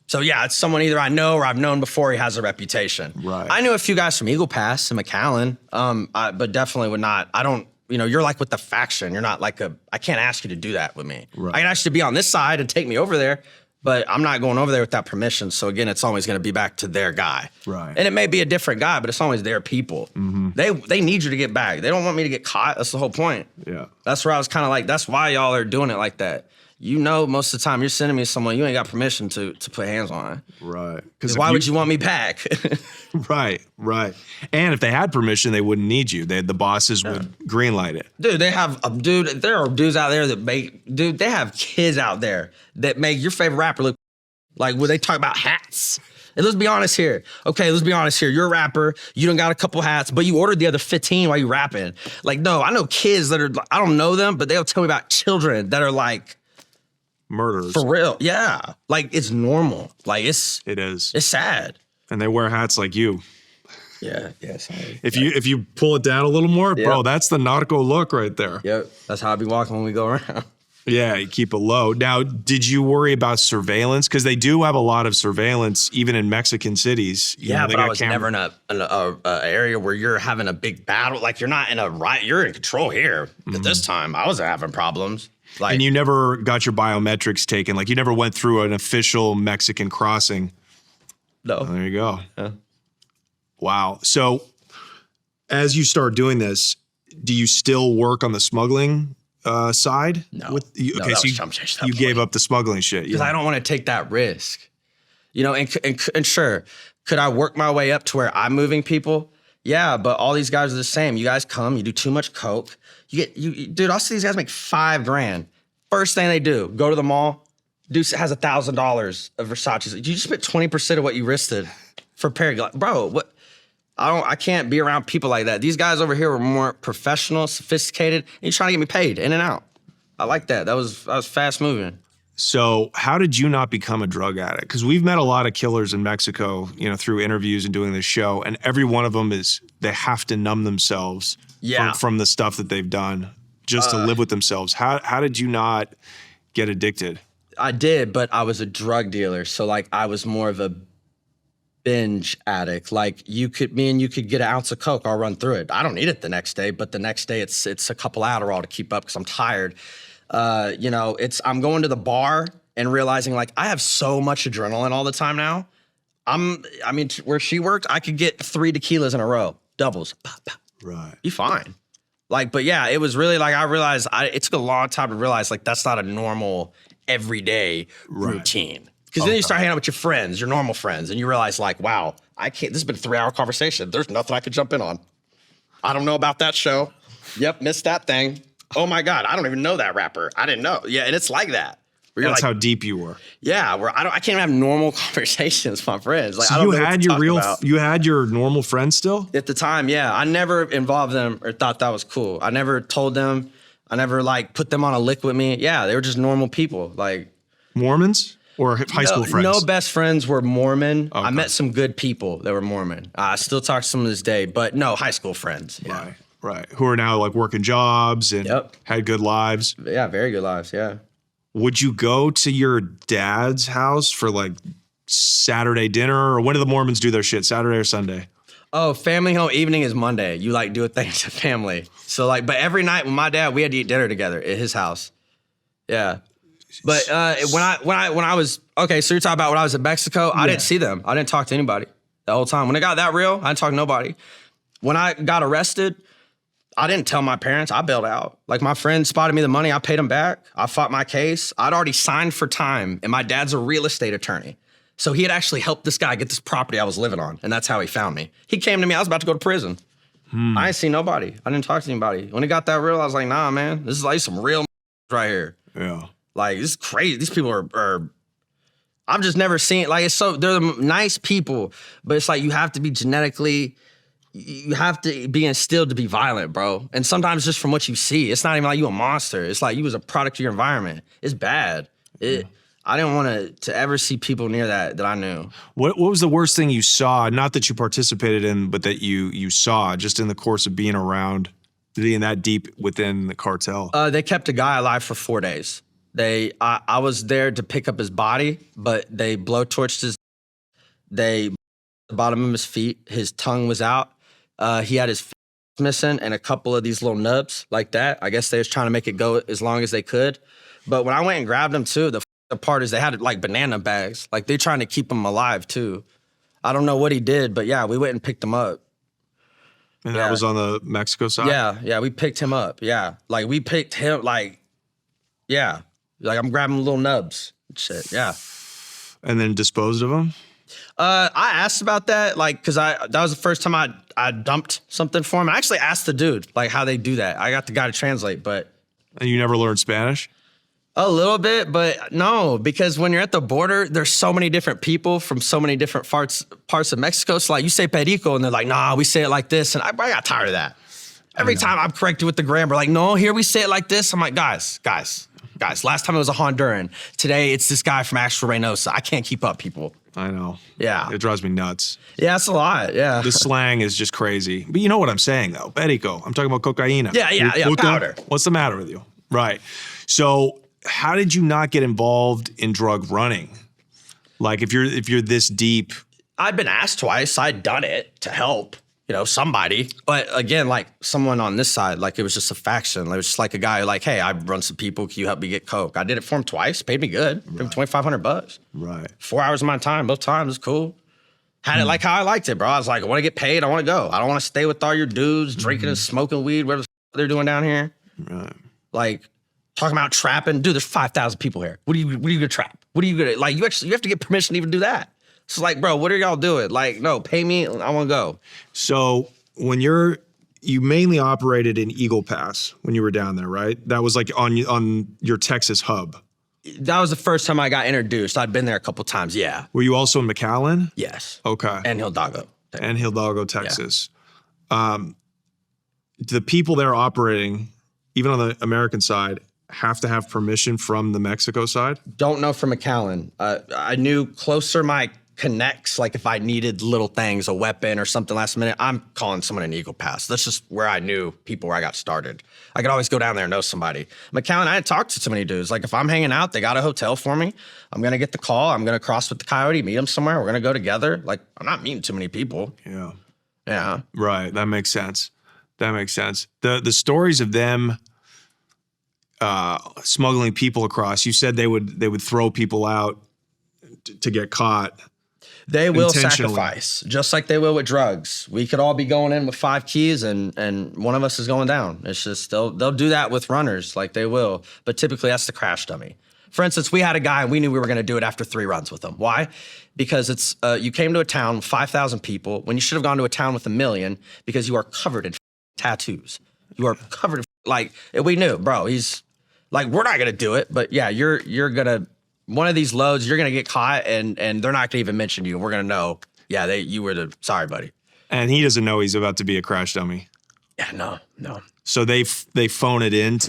So yeah, it's someone either I know or I've known before. He has a reputation. Right. I knew a few guys from Eagle Pass and McAllen, but definitely would not. I don't. You're like with the faction. You're not like I can't ask you to do that with me. Right. I can ask you to be on this side and take me over there, but I'm not going over there without permission. So again, it's always going to be back to their guy. Right. And it may be a different guy, but it's always their people. Mm-hmm. They need you to get back. They don't want me to get caught. That's the whole point. Yeah. That's where I was kind of like, that's why y'all are doing it like that. Most of the time you're sending me someone you ain't got permission to put hands on. Right. Because why would you want me back? Right. And if they had permission, they wouldn't need you. The bosses would greenlight it. Dude, there are dudes out there that they have kids out there that make your favorite rapper look like when they talk about hats. And let's be honest here. Okay, let's be honest here. You're a rapper. You done got a couple hats, but you ordered the other 15 while you rapping. Like, no, I know kids that are, I don't know them, but they'll tell me about children that are like, murders. For real, yeah. Like it's normal. Like it is. It's sad. And they wear hats like you. Yeah. Sorry. If you pull it down a little more, bro, that's the narco look right there. Yep. That's how I be walking when we go around. Yeah, you keep it low. Now, did you worry about surveillance? Because they do have a lot of surveillance, even in Mexican cities. But I was never in a area where you're having a big battle. Like you're not in a riot. You're in control here. At this time, I wasn't having problems. Like, and you never got your biometrics taken? Like you never went through an official Mexican crossing? No. Oh, there you go. Yeah. Wow. So as you start doing this, do you still work on the smuggling side? No. Okay, so you gave up the smuggling shit. Because I don't want to take that risk. And sure, could I work my way up to where I'm moving people? Yeah, but all these guys are the same. You guys come, you do too much coke. Dude, I'll see these guys make $5 grand. First thing they do, go to the mall. Dude has $1,000 of Versace's. You just spent 20% of what you risted for a pair of glasses. Bro, what? I can't be around people like that. These guys over here were more professional, sophisticated, and you're trying to get me paid in and out. I like that. That was fast moving. So how did you not become a drug addict? Because we've met a lot of killers in Mexico, through interviews and doing this show, and every one of them they have to numb themselves from the stuff that they've done just to live with themselves. How did you not get addicted? I did, but I was a drug dealer. So like I was more of a binge addict. Like me and you could get an ounce of coke, I'll run through it. I don't need it the next day, but the next day it's a couple Adderall to keep up because I'm tired. I'm going to the bar and realizing like I have so much adrenaline all the time now. Where she worked, I could get 3 tequilas in a row, doubles. Right. Be fine. Like, but yeah, it was really like I realized it took a long time to realize like that's not a normal everyday routine. Because then you start hanging out with your friends, your normal friends, and you realize like, wow, I can't, this has been a 3-hour conversation. There's nothing I could jump in on. I don't know about that show. Yep, missed that thing. Oh my God, I don't even know that rapper. I didn't know. Yeah, and it's like that. That's how deep you were. Yeah, where I can't even have normal conversations with my friends. Like, so I don't you know had you had your normal friends still? At the time, yeah. I never involved them or thought that was cool. I never told them. I never like put them on a lick with me. Yeah, they were just normal people. Like Mormons or high school friends? No best friends were Mormon. Okay. I met some good people that were Mormon. I still talk to them to this day, but no, high school friends. Yeah. Right. Who are now like working jobs and had good lives. Yeah, very good lives, yeah. Would you go to your dad's house for like Saturday dinner, or when do the Mormons do their shit, Saturday or Sunday? Oh, family home evening is Monday. You like do a thing to family. So like, but every night with my dad, we had to eat dinner together at his house. Yeah. But when I was, okay, so you're talking about when I was in Mexico, I didn't see them. I didn't talk to anybody the whole time. When it got that real, I didn't talk to nobody. When I got arrested, I didn't tell my parents. I bailed out. Like my friend spotted me the money. I paid him back. I fought my case. I'd already signed for time, and my dad's a real estate attorney. So he had actually helped this guy get this property I was living on, and that's how he found me. He came to me. I was about to go to prison. I didn't see nobody. I didn't talk to anybody. When it got that real, I was like, nah, man, this is like some real right here. Yeah. Like, this is crazy. These people are I've just never seen, like, they're nice people, but it's like you have to be you have to be instilled to be violent, bro. And sometimes just from what you see, it's not even like you a monster. It's like you was a product of your environment. It's bad. I didn't want to ever see people near that I knew. What was the worst thing you saw, not that you participated in, but that you saw just in the course of being that deep within the cartel? They kept a guy alive for 4 days. I was there to pick up his body, but they blowtorched the bottom of his feet. His tongue was out. He had his feet missing and a couple of these little nubs like that. I guess they was trying to make it go as long as they could. But when I went and grabbed him too, the part is they had like banana bags. Like they're trying to keep him alive too. I don't know what he did, but yeah, we went and picked him up. And that was on the Mexico side? Yeah, we picked him up. Yeah, like we picked him, like I'm grabbing little nubs and shit. Yeah. And then disposed of him? I asked about that, like, because that was the first time I dumped something for him. I actually asked the dude, like, how they do that. I got the guy to translate, but. And you never learned Spanish? A little bit, but no, because when you're at the border, there's so many different people from so many different parts of Mexico. So, like, you say perico, and they're like, nah, we say it like this. And I got tired of that. Every time I'm corrected with the grammar, like, no, here we say it like this. I'm like, guys, last time it was a Honduran. Today, it's this guy from Actual Reynosa. I can't keep up, people. I know. Yeah. It drives me nuts. Yeah, it's a lot. Yeah. The slang is just crazy. But you know what I'm saying, though. Perico. I'm talking about cocaine. Yeah. Powder. What's the matter with you? Right. So how did you not get involved in drug running? Like if you're this deep. I'd been asked twice. I'd done it to help, somebody. But again, like someone on this side, like it was just a faction. It was just like a guy like, hey, I run some people. Can you help me get coke? I did it for him twice. Paid me good. Paid him $2,500. Right. 4 hours of my time, both times. It's cool. Had it like how I liked it, bro. I was like, I want to get paid. I want to go. I don't want to stay with all your dudes drinking and smoking weed, whatever they're doing down here. Right. Like talking about trapping. Dude, there's 5,000 people here. What are you gonna trap? What are you gonna, like, you have to get permission to even do that. So like, bro, what are y'all doing? Like, no, pay me. I want to go. So when you mainly operated in Eagle Pass when you were down there, right? That was like on your Texas hub. That was the first time I got introduced. I'd been there a couple times. Yeah. Were you also in McAllen? Yes. Okay. And Hidalgo. Texas. Yeah. The people there operating, even on the American side, have to have permission from the Mexico side? Don't know from McAllen. I knew closer my connects, like if I needed little things, a weapon or something last minute, I'm calling someone in Eagle Pass. That's just where I knew people where I got started. I could always go down there and know somebody. McAllen, I had talked to so many dudes. Like if I'm hanging out, they got a hotel for me. I'm going to get the call. I'm going to cross with the coyote, meet them somewhere. We're going to go together. Like I'm not meeting too many people. Yeah. Yeah. Right. That makes sense. The stories of them smuggling people across, you said they would throw people out to get caught. They will sacrifice, just like they will with drugs. We could all be going in with 5 keys and one of us is going down. It's just they'll do that with runners, like they will. But typically that's the crash dummy. For instance, we had a guy and we knew we were going to do it after 3 runs with him. Why? Because it's you came to a town with 5,000 people when you should have gone to a town with 1 million because you are covered in tattoos. You are covered in, like, we knew, bro, he's like, we're not going to do it, but yeah, you're going to, one of these loads, you're going to get caught and they're not going to even mention you. We're going to know, yeah, you were the, sorry, buddy. And he doesn't know he's about to be a crash dummy. Yeah, no. So they phone it in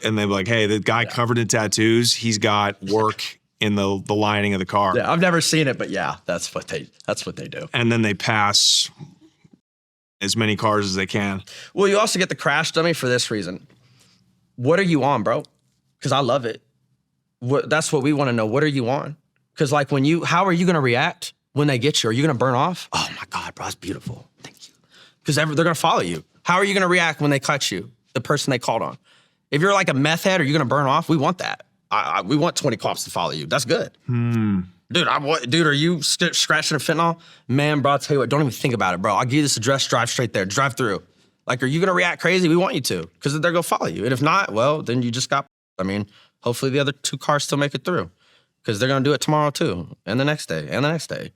and they're like, hey, the guy covered in tattoos, he's got work in the lining of the car. Yeah, I've never seen it, but yeah, that's what they do. And then they pass as many cars as they can. Well, you also get the crash dummy for this reason. What are you on, bro? Because I love it. That's what we want to know. What are you on? Because like how are you going to react when they get you? Are you going to burn off? Oh my God, bro, that's beautiful. Thank you. Because they're going to follow you. How are you going to react when they cut you, the person they called on? If you're like a meth head, are you going to burn off? We want that. We want 20 cops to follow you. That's good. Dude, are you scratching a fentanyl? Man, bro, I'll tell you what, don't even think about it, bro. I'll give you this address, drive straight there, drive through. Like, are you going to react crazy? We want you to, because they're going to follow you. And if not, well, then you just got, hopefully the other 2 cars still make it through, because they're going to do it tomorrow too, and the next day, and the next day.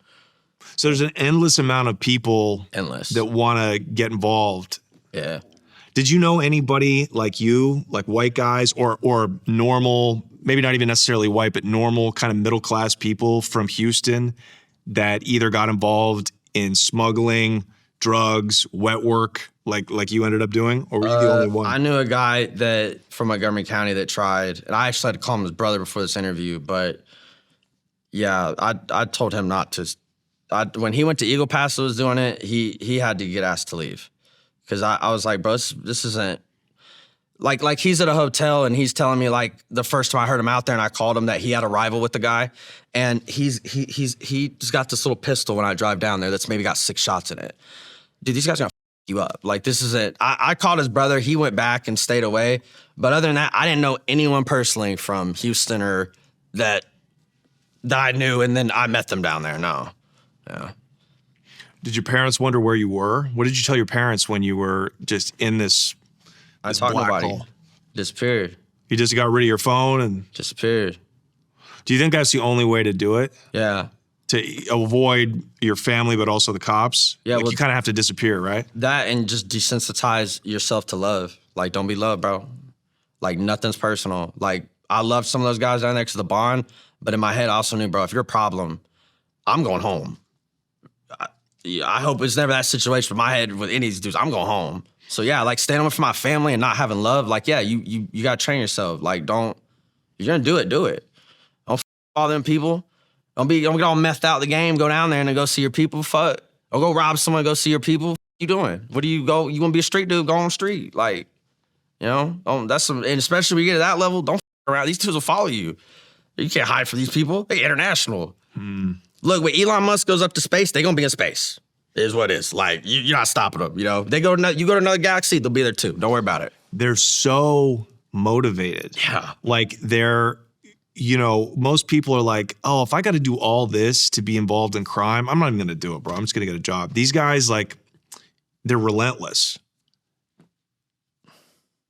So there's an endless amount of people that want to get involved. Yeah. Did you know anybody like you, like white guys or normal, maybe not even necessarily white, but normal kind of middle-class people from Houston that either got involved in smuggling, drugs, wet work, like you ended up doing? Or were you the only one? I knew a guy from Montgomery County that tried, and I actually had to call him his brother before this interview, but yeah, I told him not to. When he went to Eagle Pass and was doing it, he had to get asked to leave. Because I was like, bro, this isn't, like he's at a hotel and he's telling me like the first time I heard him out there and I called him that he had a rival with the guy. And he just got this little pistol when I drive down there that's maybe got 6 shots in it. Dude, these guys are gonna you up. Like, this isn't, I called his brother, he went back and stayed away. But other than that, I didn't know anyone personally from Houston or that I knew, and then I met them down there, no. Yeah. Did your parents wonder where you were? What did you tell your parents when you were just in this I talked black about hole? it. Disappeared. You just got rid of your phone and disappeared. Do you think that's the only way to do it? Yeah. To avoid your family, but also the cops? Yeah. Like, you kind of have to disappear, right? That, and just desensitize yourself to love. Like, don't be loved, bro. Like, nothing's personal. Like, I loved some of those guys down there because of the bond, but in my head, I also knew, bro, if you're a problem, I'm going home. I hope it's never that situation in my head with any of these dudes. I'm going home. So yeah, like standing up for my family and not having love, like, yeah, you gotta train yourself. Like, you're gonna do it. Don't all them people. Don't get all methed out the game, go down there and then go see your people, fuck. Or go rob someone, go see your people. What you doing? You wanna be a street dude, go on the street. Like, that's some, and especially when you get to that level, don't around. These dudes will follow you. You can't hide from these people. They international. Look, when Elon Musk goes up to space, they gonna be in space. It is what it is. Like, you're not stopping them. You go to another galaxy, they'll be there too. Don't worry about it. They're so motivated. Yeah. Like, most people are like, oh, if I got to do all this to be involved in crime, I'm not even gonna do it, bro. I'm just gonna get a job. These guys, like, they're relentless.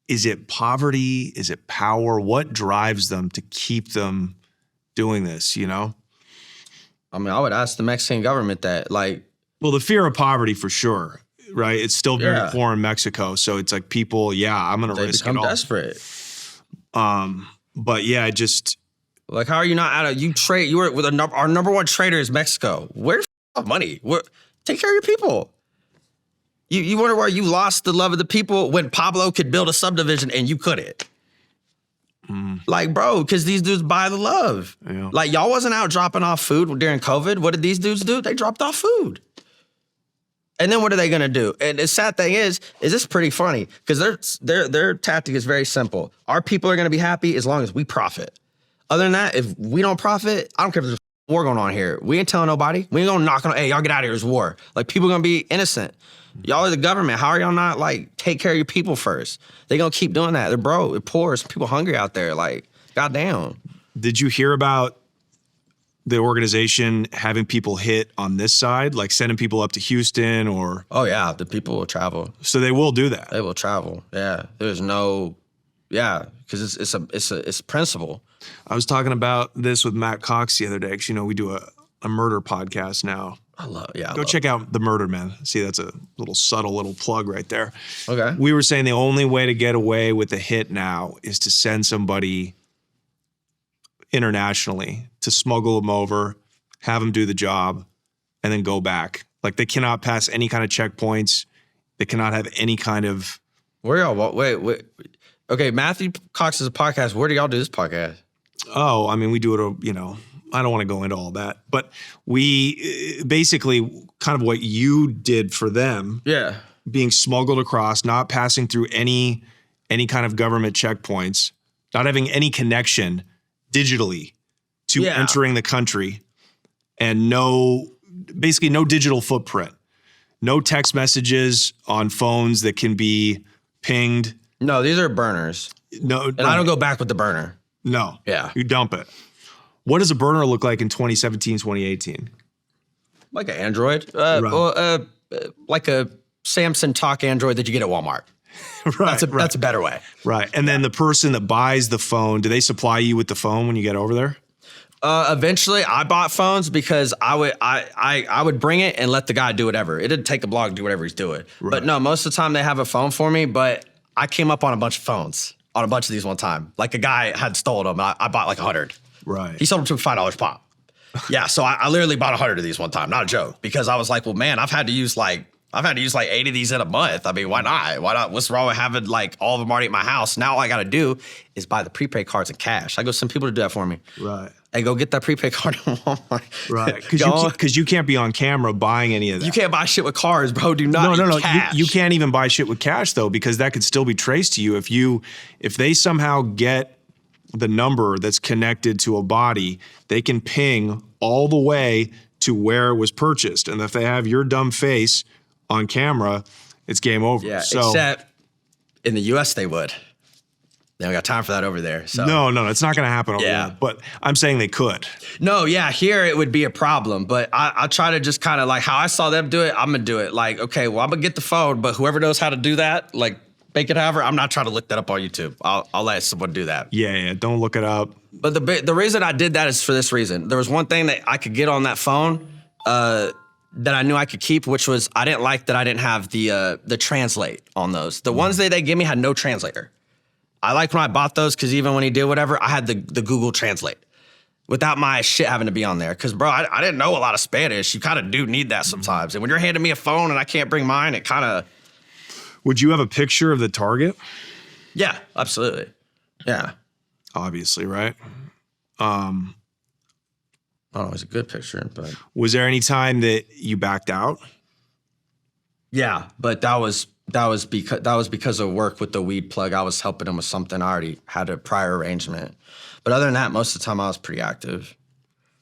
Is it poverty? Is it power? What drives them to keep them doing this, I would ask the Mexican government that, like. Well, the fear of poverty for sure, right? It's still very poor in Mexico. So it's like people, I'm going to risk it all. They become desperate. But yeah, just. Like, how are you not you were with our number one trader is Mexico. Where's money? Take care of your people. You wonder why you lost the love of the people when Pablo could build a subdivision and you couldn't. Like, bro, because these dudes buy the love. Yeah. Like, y'all wasn't out dropping off food during COVID. What did these dudes do? They dropped off food. And then what are they gonna do? And the sad thing is this pretty funny because their tactic is very simple. Our people are gonna be happy as long as we profit. Other than that, if we don't profit, I don't care if there's a war going on here. We ain't telling nobody. We ain't gonna knock on, hey, y'all get out of here, there's war. Like, people gonna be innocent. Y'all are the government. How are y'all not, like, take care of your people first? They gonna keep doing that. They're broke, they're poor, some people hungry out there. Like, goddamn. Did you hear about the organization having people hit on this side, like sending people up to Houston or? Oh yeah, the people will travel. So they will do that. They will travel. Yeah, because because it's a principle. I was talking about this with Matt Cox the other day, because, we do a murder podcast now. Go check out The Murder Men. See, that's a little subtle little plug right there. Okay. We were saying the only way to get away with a hit now is to send somebody internationally, to smuggle them over, have them do the job, and then go back. Like, they cannot pass any kind of checkpoints. They cannot have any kind of... Where y'all... Wait. Okay, Matthew Cox is a podcast. Where do y'all do this podcast? Oh, I mean, we do it, I don't want to go into all that. But we basically kind of what you did for them. Yeah. Being smuggled across, not passing through any kind of government checkpoints, not having any connection digitally to entering the country, and basically no digital footprint, no text messages on phones that can be pinged. No, these are burners. No, and I don't go back with the burner. No. Yeah. You dump it. What does a burner look like in 2017, 2018? Like an Android. Right. Like a Samsung Talk Android that you get at Walmart. Right. That's a better way. Right. And then the person that buys the phone, do they supply you with the phone when you get over there? Eventually, I bought phones because I would bring it and let the guy do whatever. It didn't take a blog to do whatever he's doing. Right. But no, most of the time they have a phone for me, but I came up on a bunch of phones, on a bunch of these one time. Like a guy had stolen them. I bought like 100. Right. He sold them to $5 pop. Yeah, so I literally bought 100 of these one time, not a joke, because I was like, well, man, I've had to use like 80 of these in a month. I mean, why not? Why not? What's wrong with having like all of them already at my house? Now all I got to do is buy the prepaid cards in cash. I go send people to do that for me. Right. And go get that prepaid card at Walmart. Right. Because you can't be on camera buying any of that. You can't buy shit with cards, bro. Do not. No. You can't even buy shit with cash though, because that could still be traced to you. If they somehow get the number that's connected to a body, they can ping all the way to where it was purchased. And if they have your dumb face on camera, it's game over. Yeah, except in the US they would. They don't got time for that over there. So No, it's not going to happen over there. But I'm saying they could. No, yeah, here it would be a problem. But I try to just kind of like how I saw them do it, I'm going to do it. Like, okay, well, I'm going to get the phone, but whoever knows how to do that, like, make it however, I'm not trying to look that up on YouTube. I'll let someone do that. Yeah, don't look it up. But the reason I did that is for this reason. There was one thing that I could get on that phone that I knew I could keep, which was I didn't like that I didn't have the translate on those. The ones that they give me had no translator. I liked when I bought those because even when he did whatever, I had the Google Translate without my shit having to be on there. Because, bro, I didn't know a lot of Spanish. You kind of do need that sometimes. And when you're handing me a phone and I can't bring mine, it kind of... Would you have a picture of the target? Yeah, absolutely. Yeah. Obviously, right? I don't know, it's a good picture, but... Was there any time that you backed out? Yeah, but that was because of work with the weed plug. I was helping him with something. I already had a prior arrangement. But other than that, most of the time I was pretty active.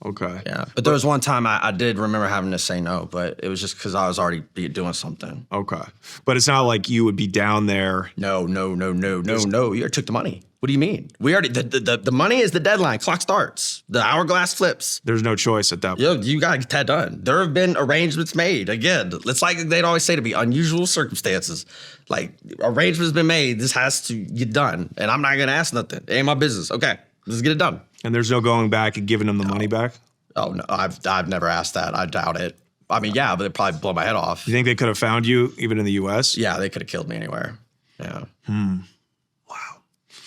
Okay. Yeah. But there was one time I did remember having to say no, but it was just because I was already doing something. Okay. But it's not like you would be down there. No. You already took the money. What do you mean? We already, the money is the deadline. Clock starts. The hourglass flips. There's no choice at that point. Yo, you got to get that done. There have been arrangements made. Again, it's like they'd always say to me, unusual circumstances. Like, arrangements been made. This has to get done. And I'm not going to ask nothing. It ain't my business. Okay, let's get it done. And there's no going back and giving them the money back? Oh, no. I've never asked that. I doubt it. I mean, yeah, but it'd probably blow my head off. You think they could have found you even in the U.S.? Yeah, they could have killed me anywhere. Yeah. Wow.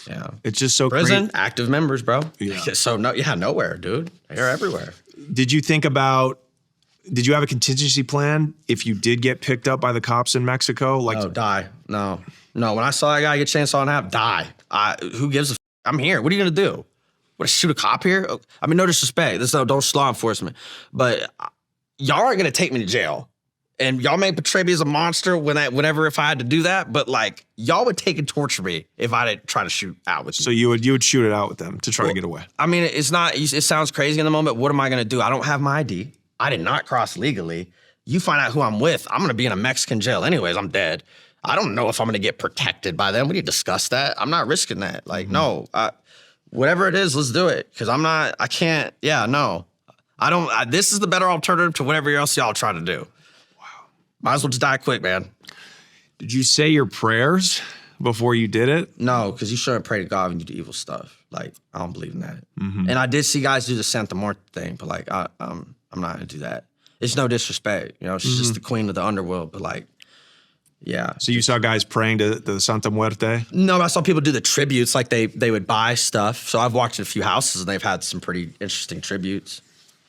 Yeah. It's just so prison, active members, bro. Yeah. So, nowhere, dude. They're everywhere. Did you have a contingency plan if you did get picked up by the cops in Mexico? Like, die. No. When I saw that guy get chainsaw in half, die. Who gives a f? I'm here. What are you going to do? What, shoot a cop here? I mean, no disrespect. Don't law enforcement. But y'all aren't going to take me to jail. And y'all may portray me as a monster if I had to do that. But, like, y'all would take and torture me if I didn't try to shoot out with you. So you would shoot it out with them to try to get away? I mean, it sounds crazy in the moment. What am I going to do? I don't have my ID. I did not cross legally. You find out who I'm with, I'm going to be in a Mexican jail anyways. I'm dead. I don't know if I'm going to get protected by them. We need to discuss that. I'm not risking that. Like, no. Whatever it is, let's do it. Because I can't, no. This is the better alternative to whatever else y'all try to do. Wow. Might as well just die quick, man. Did you say your prayers before you did it? No, because you shouldn't pray to God when you do evil stuff. Like, I don't believe in that. And I did see guys do the Santa Muerte thing, but like, I'm not gonna do that. It's no disrespect, you know. She's just the queen of the underworld, but like, yeah. So you saw guys praying to the Santa Muerte? No, I saw people do the tributes, like they would buy stuff. So I've walked in a few houses and they've had some pretty interesting tributes.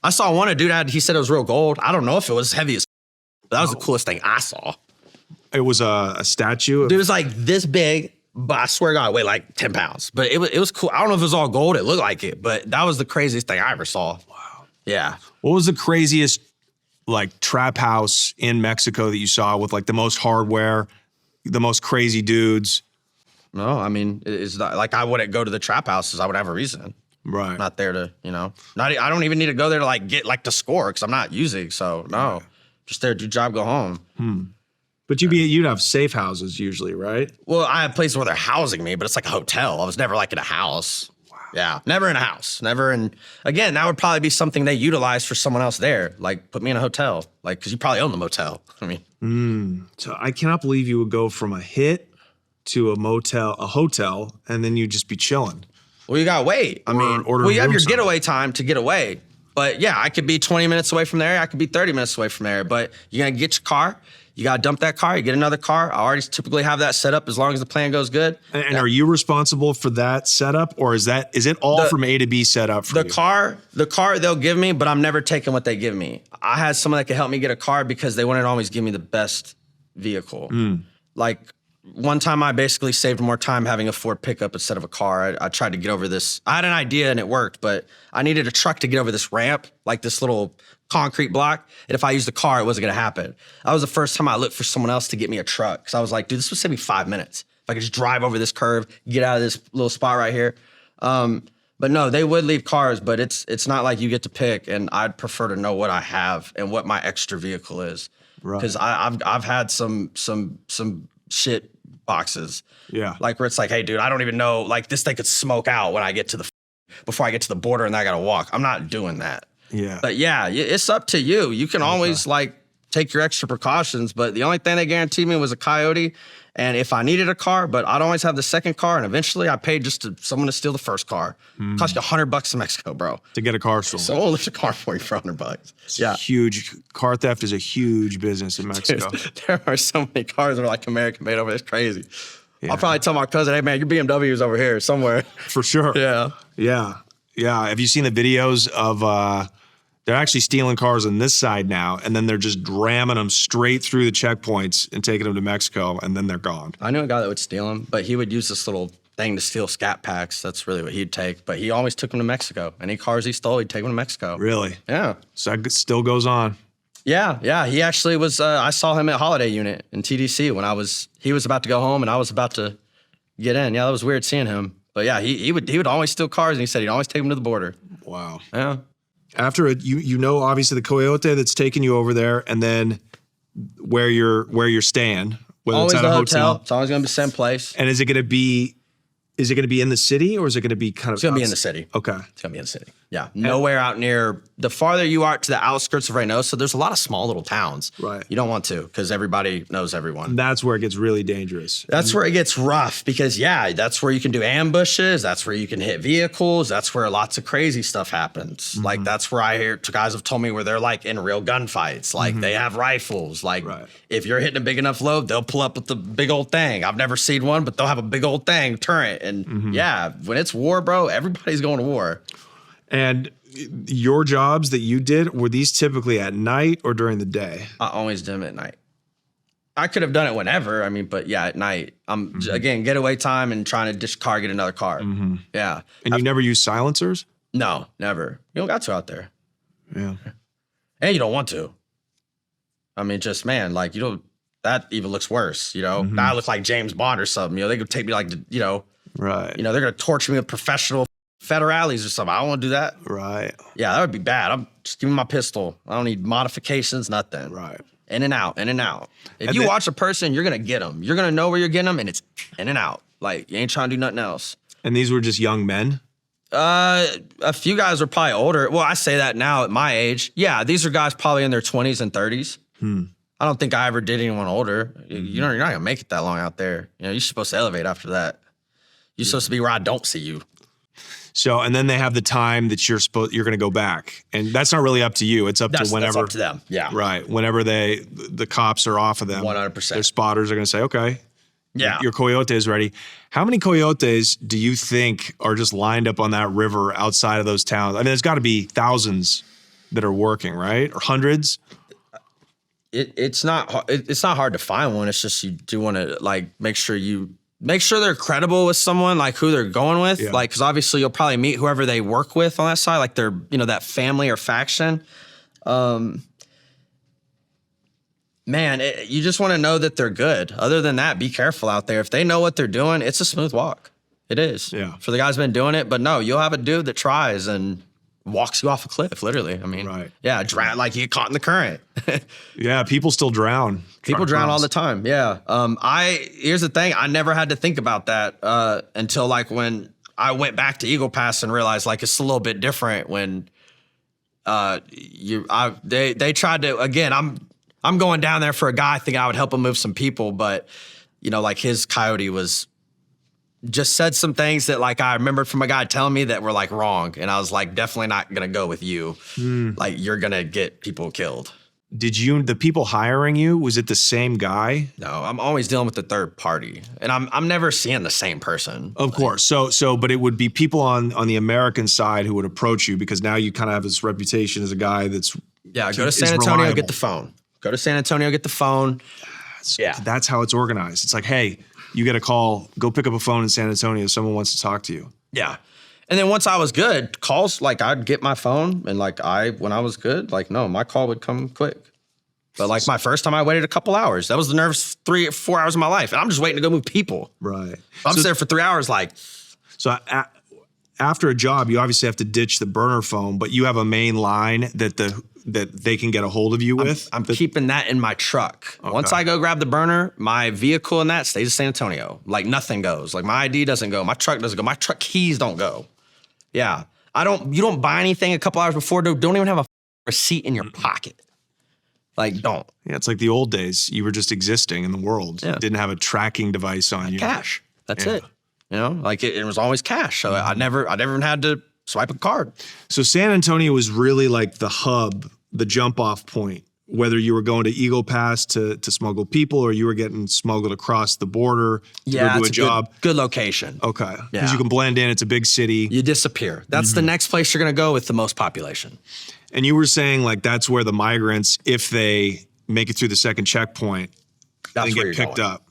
I saw one, a dude he said it was real gold. I don't know if it was heavy as, but that was the coolest thing I saw. It was a statue? Dude, it was like this big, but I swear to God, it weighed like 10 pounds. But it was cool. I don't know if it was all gold. It looked like it, but that was the craziest thing I ever saw. Wow. Yeah. What was the craziest like trap house in Mexico that you saw with like the most hardware, the most crazy dudes? No, I mean, it's not, like I wouldn't go to the trap houses. I would have a reason. Right. I'm not there to, you know, I don't even need to go there to like get like the score because I'm not using. So no, just there, do job, go home. But you'd have safe houses usually, right? Well, I have places where they're housing me, but it's like a hotel. I was never like in a house. Wow. Yeah, never in a house. Never in. Again, that would probably be something they utilize for someone else there. Like put me in a hotel, like because you probably own the motel. I mean, So I cannot believe you would go from a hit to a hotel, and then you'd just be chilling. Well, you gotta wait. I mean, you have your getaway time to get away. But yeah, I could be 20 minutes away from there. I could be 30 minutes away from there. But you're gonna get your car. You gotta dump that car. You get another car. I already typically have that set up as long as the plan goes good. And are you responsible for that setup, or is it all from A to B set up for you? The car they'll give me, but I'm never taking what they give me. I had someone that could help me get a car because they wouldn't always give me the best vehicle. Like one time I basically saved more time having a Ford pickup instead of a car. I tried to get over this. I had an idea and it worked, but I needed a truck to get over this ramp, like this little concrete block. And if I used a car, it wasn't gonna happen. That was the first time I looked for someone else to get me a truck. Cause I was like, dude, this would save me 5 minutes. If I could just drive over this curve, get out of this little spot right here. But no, they would leave cars, but it's not like you get to pick. And I'd prefer to know what I have and what my extra vehicle is. Right. Cause I've had some shit boxes. Yeah. Like where it's like, hey dude, I don't even know, like this thing could smoke out when I get to before I get to the border and then I gotta walk. I'm not doing that. Yeah. But yeah, it's up to you. You can always like take your extra precautions, but the only thing they guaranteed me was a coyote. And if I needed a car, but I'd always have the second car. And eventually I paid just to someone to steal the first car. Cost you $100 in Mexico, bro. To get a car stolen. Someone will lift a car for you for $100. Yeah. Huge. Car theft is a huge business in Mexico. Dude, there are so many cars that are like American made over there. It's crazy. Yeah. I'll probably tell my cousin, hey man, your BMW is over here somewhere. For sure. Yeah. Yeah. Yeah. Have you seen the videos of they're actually stealing cars on this side now, and then they're just ramming them straight through the checkpoints and taking them to Mexico, and then they're gone. I knew a guy that would steal them, but he would use this little thing to steal scat packs. That's really what he'd take. But he always took them to Mexico. Any cars he stole, he'd take them to Mexico. Really? Yeah. So that still goes on. Yeah, yeah. He actually was, I saw him at Holiday Unit in TDC when he was about to go home and I was about to get in. Yeah, that was weird seeing him. But yeah, he would always steal cars and he said he'd always take them to the border. Wow. Yeah. After you know obviously the coyote that's taking you over there, and then where you're staying, whether Always it's at a hotel. It's always going to be the same place. And is it going to be in the city, or is it going to be kind of? It's going to be in the city. Okay. It's going to be in the city. Yeah. Nowhere out near, the farther you are to the outskirts of Reynosa, there's a lot of small little towns. Right. You don't want to because everybody knows everyone. That's where it gets really dangerous. That's where it gets rough because, yeah, that's where you can do ambushes. That's where you can hit vehicles. That's where lots of crazy stuff happens. Mm-hmm. Like, that's where I hear guys have told me where they're like in real gunfights. Like, they have rifles. Like, if you're hitting a big enough load, they'll pull up with the big old thing. I've never seen one, but they'll have a big old thing, turret. And yeah, when it's war, bro, everybody's going to war. And your jobs that you did, were these typically at night or during the day? I always do them at night. I could have done it whenever. I mean, but yeah, at night. I'm again, getaway time and trying to ditch car, get another car. Yeah. And you never use silencers? No, never. You don't got to out there. Yeah. And you don't want to. I mean, just man, like that even looks worse, you know? Now I look like James Bond or something. You know, they could take me like, you know, right. You know, they're gonna torture me with professional federales or something. I don't want to do that. Right. Yeah, that would be bad. I'm just give me my pistol. I don't need modifications, nothing. Right. In and out, in and out. If And you then- watch a person, you're gonna get them. You're gonna know where you're getting them, and it's in and out. Like you ain't trying to do nothing else. And these were just young men? A few guys are probably older. Well, I say that now at my age. Yeah, these are guys probably in their 20s and 30s. I don't think I ever did anyone older. You know, you're not gonna make it that long out there. You know, you're supposed to elevate after that. You're supposed to be where I don't see you. So, and then they have the time that you're going to go back, and that's not really up to you. It's up to whenever. That's up to them. Yeah. Right. Whenever the cops are off of them, 100%. Their spotters are going to say, okay, yeah, your coyote is ready. How many coyotes do you think are just lined up on that river outside of those towns? I mean, there's got to be thousands that are working, right? Or hundreds. It's not hard to find one. It's just you do want to like make sure they're credible with someone, like who they're going with. Yeah. Like, because obviously you'll probably meet whoever they work with on that side, like they're, you know, that family or faction. You just want to know that they're good. Other than that, be careful out there. If they know what they're doing, it's a smooth walk. It is. Yeah. For the guys who've been doing it. But no, you'll have a dude that tries and walks you off a cliff, literally. I mean, right. Yeah, like you get caught in the current. Yeah, people still drown. People drown all the time. Yeah. Here's the thing. I never had to think about that until like when I went back to Eagle Pass and realized like it's a little bit different when they tried to, again, I'm going down there for a guy thinking I would help him move some people, but you know, like his coyote just said some things that like I remembered from a guy telling me that were like wrong. And I was like, definitely not going to go with you. Like you're going to get people killed. The people hiring you, was it the same guy? No, I'm always dealing with the third party and I'm never seeing the same person. Of course. But it would be people on the American side who would approach you because now you kind of have this reputation as a guy that's go to San Antonio, reliable. Get the phone. Go to San Antonio, get the phone. That's how it's organized. It's like, hey, you get a call, go pick up a phone in San Antonio. Someone wants to talk to you. Yeah. And then once I was good, calls, like I'd get my phone and like when I was good, like no, my call would come quick. But like my first time I waited a couple hours. That was the nervous 3 or 4 hours of my life. And I'm just waiting to go move people. Right. I'm there for 3 hours like. So after a job, you obviously have to ditch the burner phone, but you have a main line that they can get a hold of you with? I'm keeping that in my truck. Okay. Once I go grab the burner, my vehicle and that stays in San Antonio. Like nothing goes. Like my ID doesn't go. My truck doesn't go. My truck keys don't go. Yeah. You don't buy anything a couple hours before. Don't even have a receipt in your pocket. Like don't. Yeah, it's like the old days. You were just existing in the world. Yeah. Didn't have a tracking device on you. Cash. That's it. You know, like it was always cash. So I never even had to swipe a card. So San Antonio was really like the hub, the jump off point, whether you were going to Eagle Pass to smuggle people or you were getting smuggled across the border to go do a job. Good location. Okay. Because you can blend in. It's a big city. You disappear. That's the next place you're going to go with the most population. And you were saying like that's where the migrants, if they make it through the second checkpoint, they get picked up.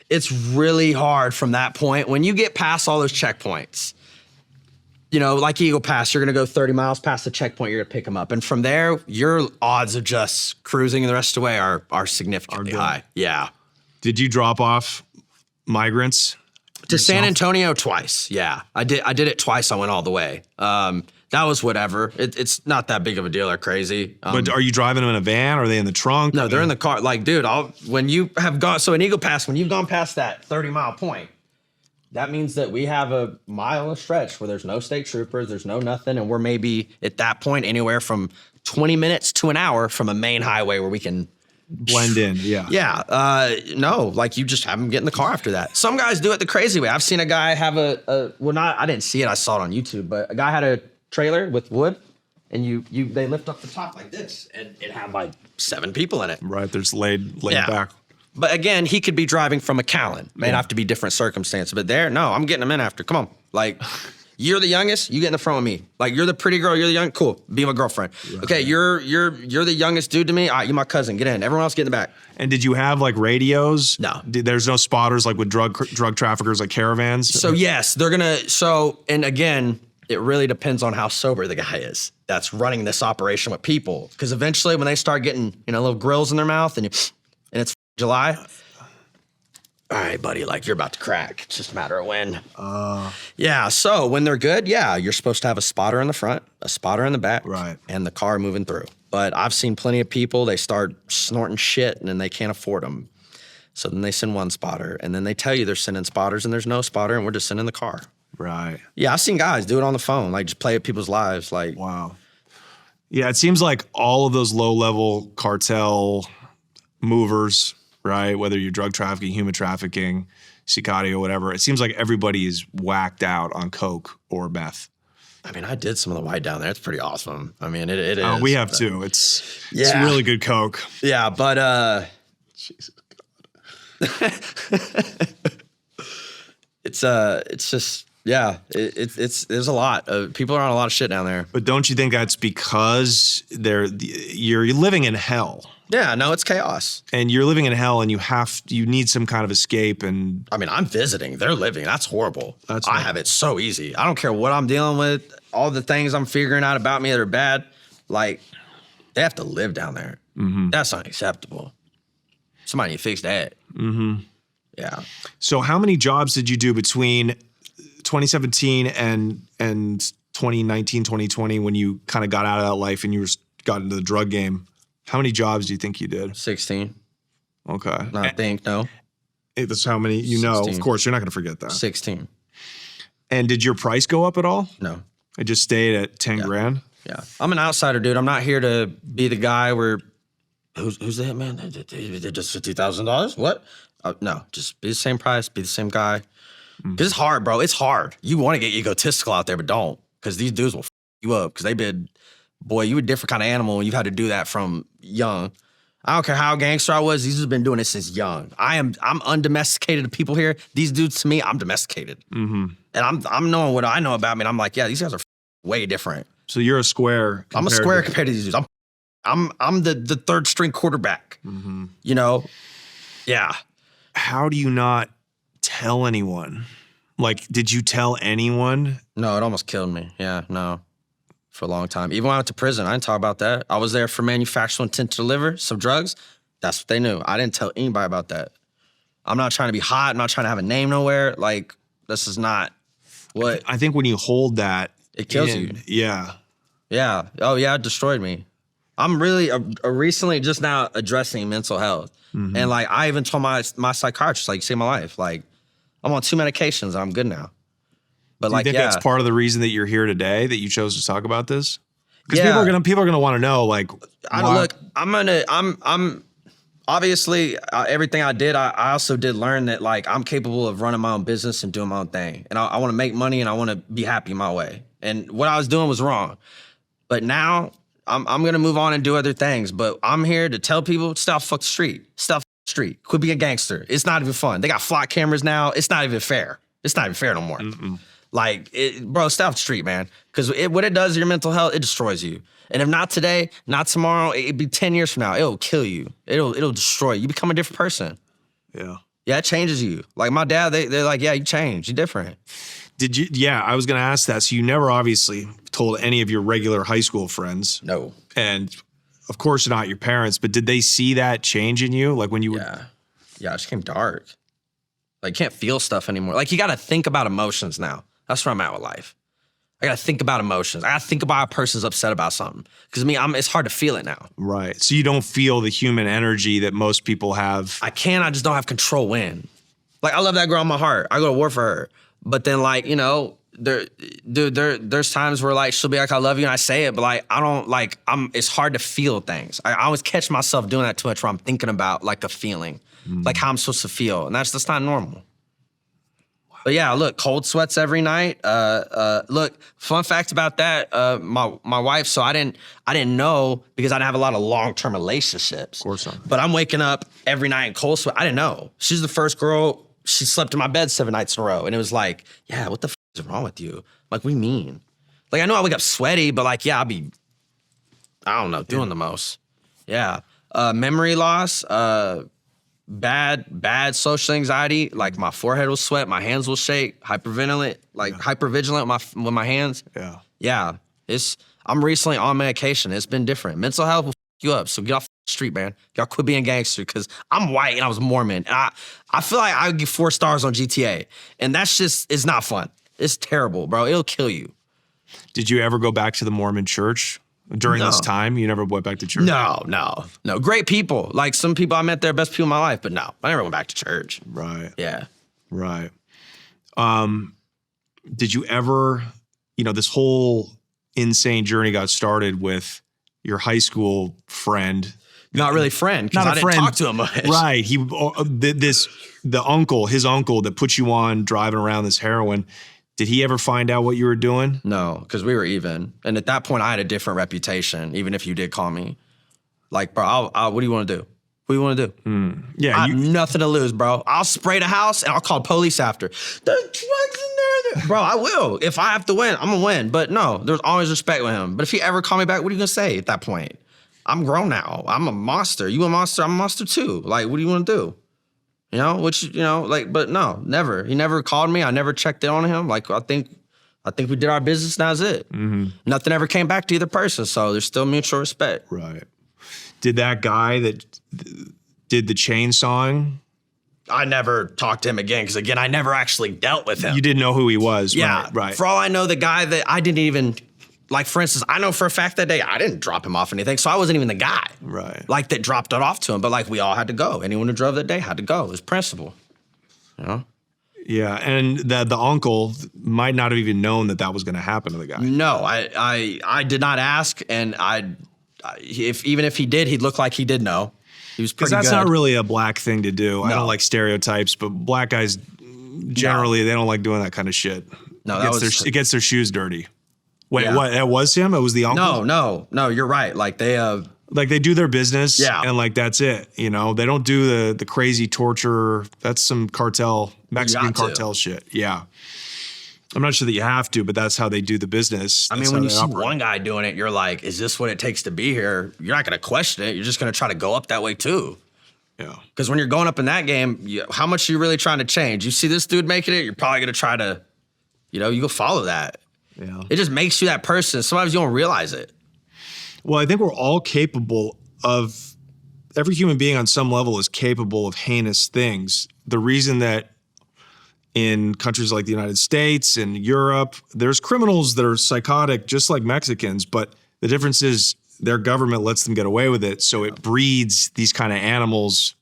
It's really hard from that point. When you get past all those checkpoints, you know, like Eagle Pass, you're going to go 30 miles past the checkpoint, you're going to pick them up. And from there, your odds of just cruising the rest of the way are significantly high. Yeah. Did you drop off migrants? To San Antonio twice. Yeah. I did it twice. I went all the way. That was whatever. It's not that big of a deal or crazy. But are you driving them in a van? Or are they in the trunk? No, they're in the car. Like, dude, when you have gone, so in Eagle Pass, when you've gone past that 30-mile point, that means that we have a mile of stretch where there's no state troopers, there's no nothing, and we're maybe at that point anywhere from 20 minutes to an hour from a main highway where we can blend in. Yeah. Yeah. No, like you just have them get in the car after that. Some guys do it the crazy way. I've seen a guy have I didn't see it, I saw it on YouTube, but a guy had a trailer with wood and they lift up the top like this and it had like 7 people in it. Right. There's laid back. But again, he could be driving from McAllen. May have to be different circumstances. But I'm getting him in after. Come on. Like, you're the youngest, you get in the front with me. Like, you're the pretty girl, you're the young, cool, be my girlfriend. Right. Okay, you're the youngest dude to me. All right, you're my cousin, get in. Everyone else get in the back. And did you have like radios? No. There's no spotters like with drug traffickers, like caravans? So yes, and again, it really depends on how sober the guy is that's running this operation with people. Because eventually when they start getting, little grills in their mouth and it's July, all right, buddy, like you're about to crack. It's just a matter of when. Yeah, so when they're good, you're supposed to have a spotter in the front, a spotter in the back, right, and the car moving through. But I've seen plenty of people, they start snorting shit and then they can't afford them. So then they send one spotter and then they tell you they're sending spotters and there's no spotter and we're just sending the car. Right. Yeah, I've seen guys do it on the phone, like just play with people's lives. Like, wow. Yeah, it seems like all of those low-level cartel movers, right? Whether you're drug trafficking, human trafficking, Sicario, whatever. It seems like everybody is whacked out on coke or meth. I mean, I did some of the white down there. It's pretty awesome. I mean, it is. We have too. It's really good coke. Yeah, but Jesus God. It's just it's there's a lot of people are on a lot of shit down there. But don't you think that's because you're living in hell? Yeah, no, it's chaos. And you're living in hell, and you need some kind of escape. And I mean, I'm visiting. They're living. That's horrible. I have it so easy. I don't care what I'm dealing with. All the things I'm figuring out about me that are bad. Like, they have to live down there. Mm-hmm. That's unacceptable. Somebody need to fix that. Mm-hmm. Yeah. So how many jobs did you do between 2017 and 2019, 2020 when you kind of got out of that life and you got into the drug game? How many jobs do you think you did? 16. Okay. I think, no. That's how many, 16. Of course, you're not going to forget that. 16. And did your price go up at all? No. It just stayed at 10 grand? Yeah. I'm an outsider, dude. I'm not here to be the guy where, who's the hitman? Just $50,000? What? No, just be the same price, be the same guy. Because it's hard, bro. It's hard. You want to get egotistical out there, but don't. Because these dudes will f you up. Because they've been, boy, you a different kind of animal when you've had to do that from young. I don't care how gangster I was. These dudes have been doing this since young. I'm undomesticated to people here. These dudes, to me, I'm domesticated. Mm-hmm. And I'm knowing what I know about me. And I'm like, yeah, these guys are way different. So you're a square. I'm a square compared to these dudes. I'm the third string quarterback. Mm-hmm. You know? Yeah. How do you not tell anyone? Like, did you tell anyone? No, it almost killed me. Yeah, no. For a long time. Even when I went to prison, I didn't talk about that. I was there for manufacturing intent to deliver some drugs. That's what they knew. I didn't tell anybody about that. I'm not trying to be hot. I'm not trying to have a name nowhere. Like, this is not what... I think when you hold that... It kills you. Yeah. Yeah. Oh, yeah, it destroyed me. I'm really recently just now addressing mental health. Mm-hmm. And, like, I even told my psychiatrist, like, you saved my life. Like, I'm on 2 medications and I'm good now. But do you think that's part of the reason that you're here today, that you chose to talk about this? Because people are gonna want to know, like, look, I'm obviously everything I did. I also did learn that, like, I'm capable of running my own business and doing my own thing, and I want to make money and I want to be happy my way. And what I was doing was wrong, but now I'm gonna move on and do other things. But I'm here to tell people, stop fuck the street, stop the street, quit being a gangster. It's not even fun. They got flock cameras now. It's not even fair. It's not even fair no more. Mm-mm. Like, bro, stay off the street, man. Because what it does to your mental health, it destroys you. And if not today, not tomorrow, it'd be 10 years from now. It'll kill you. It'll destroy you. You become a different person. Yeah. Yeah, it changes you. Like my dad, they're like, yeah, you changed. You're different. Did you? Yeah, I was going to ask that. So you never obviously told any of your regular high school friends. No. And of course not your parents, but did they see that change in you? Like when you were... Yeah, it just became dark. Like, you can't feel stuff anymore. Like, you got to think about emotions now. That's where I'm at with life. I got to think about emotions. I got to think about a person's upset about something. Because it's hard to feel it now. Right. So you don't feel the human energy that most people have. I can, I just don't have control when. Like, I love that girl in my heart. I go to war for her. But then, like, you know, there's times where, like, she'll be like, I love you, and I say it, but, like, I don't, like, it's hard to feel things. I always catch myself doing that too much where I'm thinking about, like, a feeling. Like, how I'm supposed to feel. And that's not normal. But yeah, look, cold sweats every night. Look, fun fact about that, my wife, so I didn't know because I didn't have a lot of long-term relationships. Of course not. But I'm waking up every night in cold sweat. I didn't know. She's the first girl, she slept in my bed 7 nights in a row. And it was like, yeah, what the f is wrong with you? Like, what do you mean? Like, I know I wake up sweaty, but like, yeah, I'll be, I don't know, doing the most. Yeah. Memory loss, bad social anxiety. Like, my forehead will sweat, my hands will shake, hypervigilant with my hands. Yeah. Yeah. I'm recently on medication. It's been different. Mental health will f you up. So get off the street, man. Y'all quit being gangster, because I'm white and I was Mormon. And I feel like I would get 4 stars on GTA. And that's just, it's not fun. It's terrible, bro. It'll kill you. Did you ever go back to the Mormon church? During this time, you never went back to church? No. Great people. Like, some people I met there, best people in my life, but no, I never went back to church. Right. Yeah. Right. Did you ever, this whole insane journey got started with your high school friend Not really friend, because I didn't talk to him much. Right. His uncle that put you on driving around this heroin, did he ever find out what you were doing? No, because we were even. And at that point, I had a different reputation, even if you did call me. Like, bro, what do you want to do? What do you want to do? Yeah, I have nothing to lose, bro. I'll spray the house and I'll call police after. There's drugs in there. Bro, I will. If I have to win, I'm going to win. But no, there's always respect with him. But if he ever call me back, what are you going to say at that point? I'm grown now. I'm a monster. You a monster? I'm a monster too. Like, what do you want to do? You know, but no, never. He never called me. I never checked in on him. Like, I think we did our business and that's it. Nothing ever came back to either person. So there's still mutual respect. Right. Did that guy that did the chainsawing? I never talked to him again because, again, I never actually dealt with him. You didn't know who he was. Yeah. Right. For all I know, the guy that I didn't even, like, for instance, I know for a fact that day I didn't drop him off anything. So I wasn't even the guy. Right. Like, that dropped it off to him. But, like, we all had to go. Anyone who drove that day had to go. It was principle. You know? Yeah, and the uncle might not have even known that was going to happen to the guy. No, I did not ask, and even if he did, he'd look like he did know. He was pretty good. Because that's not really a black thing to do. No. I don't like stereotypes, but black guys generally they don't like doing that kind of shit. No, it gets their shoes dirty. Wait, Yeah. what? It was him? It was the uncle? No, you're right. Like they do their business, Yeah. and like that's it. You know, they don't do the crazy torture. That's some Mexican cartel shit. Yeah. I'm not sure that you have to, but that's how they do the business. I mean, when you see one guy doing it, you're like, is this what it takes to be here? You're not going to question it. You're just going to try to go up that way too. Yeah. Because when you're going up in that game, how much are you really trying to change? You see this dude making it, you're probably going to try to, you go follow that. Yeah. It just makes you that person. Sometimes you don't realize it. Well, I think we're all capable of, every human being on some level is capable of heinous things. The reason that in countries like the United States and Europe, there's criminals that are psychotic just like Mexicans, but the difference is their government lets them get away with it. So it breeds these kind of animals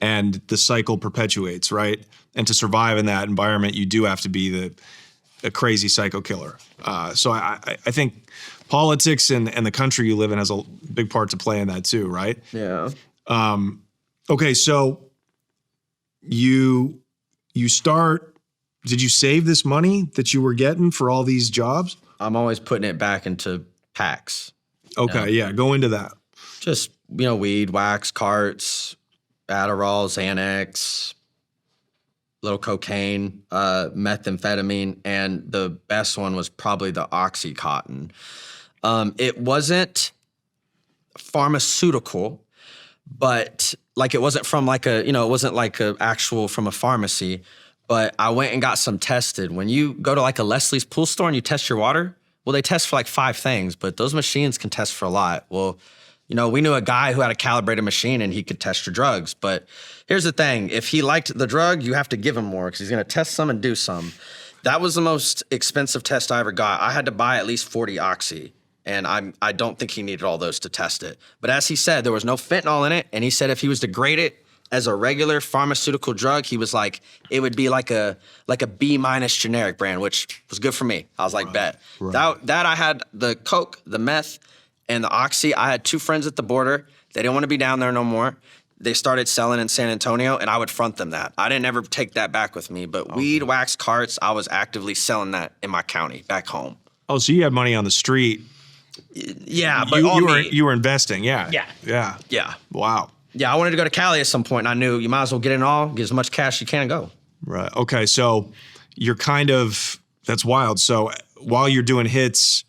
and the cycle perpetuates, right? And to survive in that environment, you do have to be a crazy psycho killer. So I think politics and the country you live in has a big part to play in that too, right? Yeah. Okay, so you start, did you save this money that you were getting for all these jobs? I'm always putting it back into packs. Okay, yeah, go into that. Just, weed, wax, carts, Adderall, Xanax, little cocaine, methamphetamine, and the best one was probably the Oxycontin. It wasn't pharmaceutical, but it wasn't from it wasn't like a actual from a pharmacy, but I went and got some tested. When you go to a Leslie's pool store and you test your water, well, they test for 5 things, but those machines can test for a lot. Well, we knew a guy who had a calibrated machine and he could test your drugs. But here's the thing. If he liked the drug, you have to give him more because he's going to test some and do some. That was the most expensive test I ever got. I had to buy at least 40 Oxy. And I don't think he needed all those to test it. But as he said, there was no fentanyl in it. And he said if he was to grade it as a regular pharmaceutical drug, he was like, it would be like a B- generic brand, which was good for me. I was like, bet. Right. That I had the coke, the meth, and the Oxy. I had 2 friends at the border. They didn't want to be down there no more. They started selling in San Antonio, and I would front them that. I didn't ever take that back with me. But weed, wax, carts, I was actively selling that in my county back home. Oh, so you had money on the street. Yeah, but you were investing, yeah. Yeah. Wow. Yeah, I wanted to go to Cali at some point, and I knew you might as well get it all, get as much cash as you can and go. Right. Okay, so you're that's wild. So while you're doing hits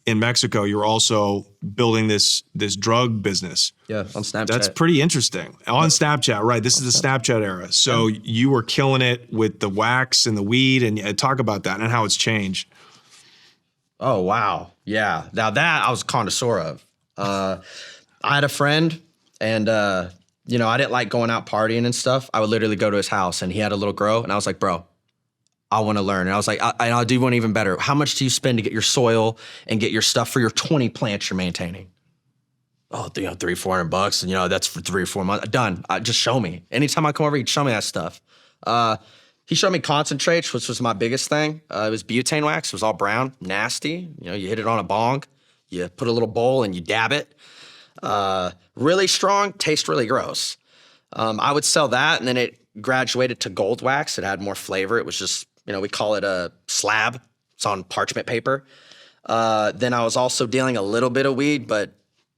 in Mexico, you're also building this drug business. Yeah, on Snapchat. That's pretty interesting. On Snapchat, right. This is the Snapchat era. So you were killing it with the wax and the weed, and talk about that and how it's changed. Oh, wow. Yeah. Now that I was a connoisseur of. I had a friend, and, I didn't like going out partying and stuff. I would literally go to his house, and he had a little grow, and I was like, bro, I want to learn. And I was like, I'll do one even better. How much do you spend to get your soil and get your stuff for your 20 plants you're maintaining? Oh, $300-$400, and, that's for 3 or 4 months. Done. Just show me. Anytime I come over, he'd show me that stuff. He showed me concentrates, which was my biggest thing. It was butane wax. It was all brown, nasty. You hit it on a bong. You put a little bowl and you dab it. Really strong, tastes really gross. I would sell that, and then it graduated to gold wax. It had more flavor. It was just, we call it a slab. It's on parchment paper. Then I was also dealing a little bit of weed, but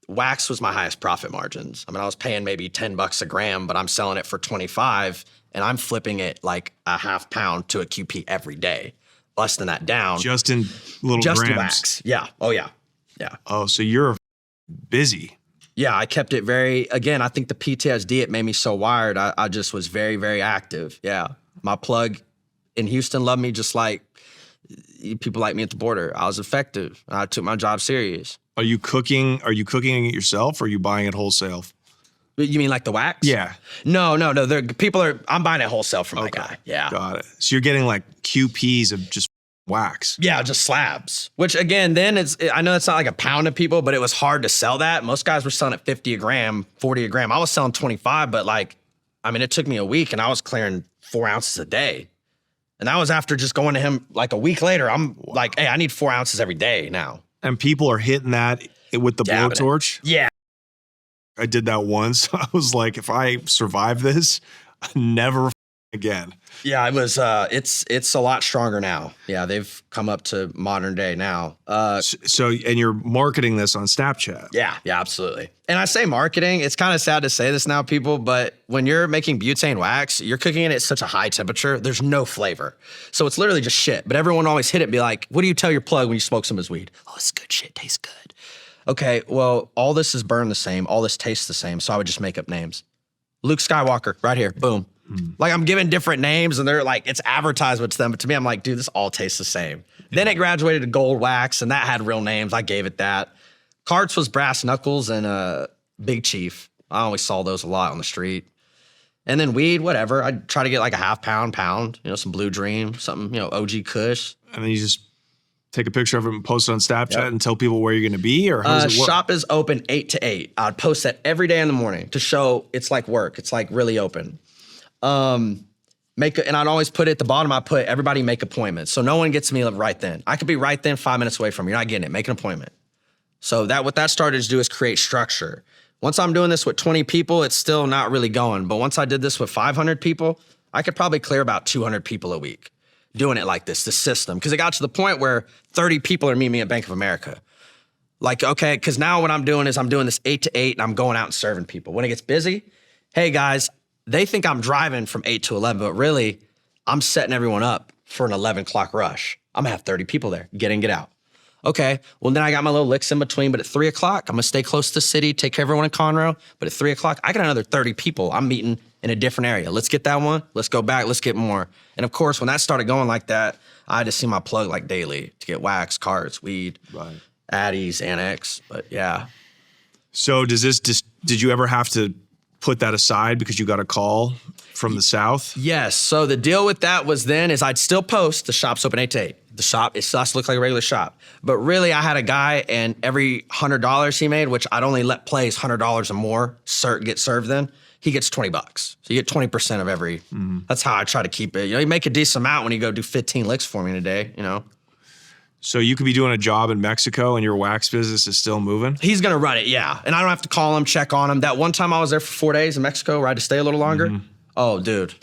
wax was my highest profit margins. I mean, I was paying maybe $10 a gram, but I'm selling it for 25, and I'm flipping it like a half pound to a QP every day. Less than that down. Just in little just grams. Wax. Yeah. Oh, yeah. Yeah. Oh, so you're busy. Yeah, I kept it again, I think the PTSD, it made me so wired. I just was very, very active. Yeah. My plug in Houston loved me just like people like me at the border. I was effective. I took my job serious. Are you cooking it yourself, or are you buying it wholesale? You mean like the wax? Yeah. No. I'm buying it wholesale from my guy. Yeah. Got it. So you're getting like QPs of just wax. Yeah, just slabs. Which again, then I know it's not like a pound of people, but it was hard to sell that. Most guys were selling at 50 a gram, 40 a gram. I was selling 25, but it took me a week, and I was clearing 4 ounces a day. And that was after just going to him like a week later. I'm like, hey, I need 4 ounces every day now. And people are hitting that with the blowtorch? Yeah. I did that once. I was like, if I survive this, never again. Yeah, it was. It's a lot stronger now. Yeah, they've come up to modern day now. And you're marketing this on Snapchat. Yeah, absolutely. And I say marketing. It's kind of sad to say this now, people, but when you're making butane wax, you're cooking it at such a high temperature. There's no flavor, so it's literally just shit. But everyone always hit it, and be like, "What do you tell your plug when you smoke some of his weed? Oh, it's good shit. Tastes good." Okay, well, all this is burned the same. All this tastes the same. So I would just make up names. Luke Skywalker, right here. Boom. Like I'm giving different names, and they're like, it's advertisement to them. But to me, I'm like, dude, this all tastes the same. Then it graduated to gold wax, and that had real names. I gave it that. Carts was Brass Knuckles and Big Chief. I always saw those a lot on the street. And then weed, whatever. I'd try to get like a half pound, some Blue Dream, something, OG Kush. And then you just take a picture of it and post it on Snapchat and tell people where you're going to be, or how does it work? Shop is open 8 to 8. I'd post that every day in the morning to show it's like work. It's like really open. And I'd always put at the bottom, I put everybody make appointments. So no one gets me right then. I could be right then 5 minutes away from you. You're not getting it. Make an appointment. So what that started to do is create structure. Once I'm doing this with 20 people, it's still not really going. But once I did this with 500 people, I could probably clear about 200 people a week doing it like this system. Because it got to the point where 30 people are meeting me at Bank of America. Like, okay, because now what I'm doing is I'm doing this 8 to 8, and I'm going out and serving people. When it gets busy, hey guys, they think I'm driving from 8 to 11, but really, I'm setting everyone up for an 11 o'clock rush. I'm gonna have 30 people there. Get in, get out. Okay, well then I got my little licks in between, but at 3 o'clock, I'm gonna stay close to the city, take care of everyone in Conroe, but at 3 o'clock, I got another 30 people I'm meeting in a different area. Let's get that one, let's go back, let's get more. And of course, when that started going like that, I had to see my plug like daily to get wax, carts, weed, Addies, Annex, but yeah. So did you ever have to put that aside because you got a call from the South? Yes. So the deal with that was I'd still post the shop's open 8 to 8. The shop, it starts to look like a regular shop. But really, I had a guy, and every $100 he made, which I'd only let plays $100 or more get served then, he gets $20. So you get 20% of every. That's how I try to keep it. You make a decent amount when you go do 15 licks for me in a day, So you could be doing a job in Mexico and your wax business is still moving? He's going to run it, yeah. And I don't have to call him, check on him. That one time I was there for 4 days in Mexico where I had to stay a little longer. Oh, dude.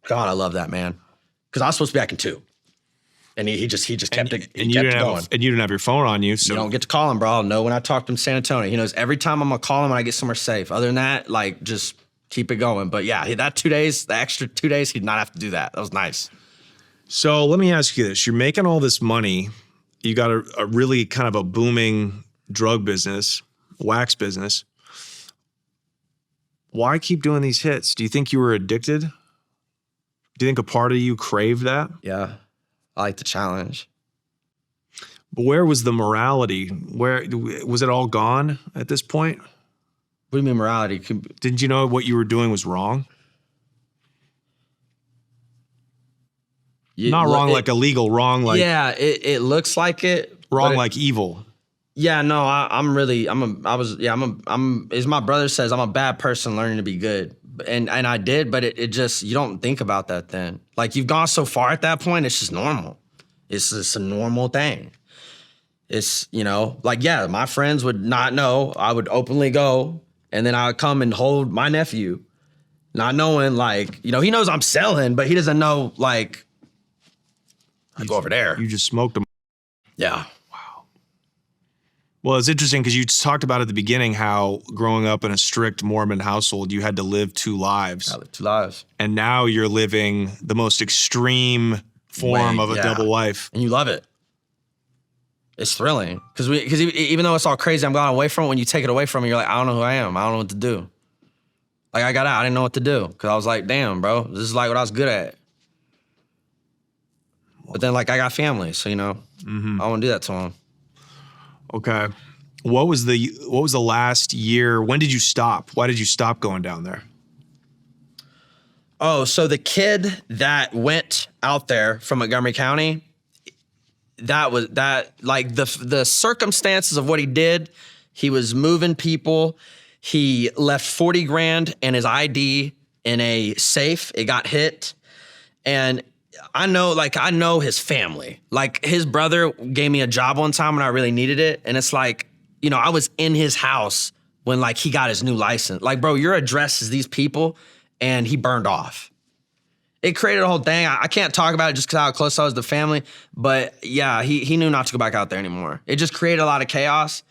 God, I love that, man. Because I was supposed to be back in 2. And he just kept it going. And you didn't have your phone on you. So you don't get to call him, bro. I'll know when I talk to him in San Antonio. He knows every time I'm going to call him when I get somewhere safe. Other than that, just keep it going. But yeah, that 2 days, the extra 2 days, he'd not have to do that. That was nice. So let me ask you this. You're making all this money. You got a really kind of a booming drug business, wax business. Why keep doing these hits? Do you think you were addicted? Do you think a part of you craved that? Yeah, I like the challenge. But where was the morality? Where was it all gone at this point? What do you mean morality? Didn't you know what you were doing was wrong? Not wrong like illegal, wrong like... Yeah, it looks like it. Wrong like evil. Yeah, no, as my brother says, I'm a bad person learning to be good. And I did, but it just, you don't think about that then. Like, you've gone so far at that point, it's just normal. It's just a normal thing. It's, like, yeah, my friends would not know. I would openly go, and then I would come and hold my nephew, not knowing, like, he knows I'm selling, but he doesn't know, like, I go over there. You just smoked him. Yeah. Wow. Well, it's interesting because you talked about at the beginning how growing up in a strict Mormon household, you had to live 2 lives. I live 2 lives. And now you're living the most extreme form of a double life. And you love it. It's thrilling. Because even though it's all crazy, I'm gone away from it. When you take it away from me, you're like, I don't know who I am. I don't know what to do. Like, I got out. I didn't know what to do. Because I was like, damn, bro. This is like what I was good at. But then, like, I got family. So, I won't do that to them. Okay. What was the last year? When did you stop? Why did you stop going down there? Oh, so the kid that went out there from Montgomery County, the circumstances of what he did, he was moving people. He left 40 grand and his ID in a safe. It got hit. And I know his family. Like, his brother gave me a job one time when I really needed it. And it's like, I was in his house when, like, he got his new license. Like, bro, your address is these people, and he burned off. It created a whole thing. I can't talk about it just because how close I was to family. But yeah, he knew not to go back out there anymore. It just created a lot of chaos.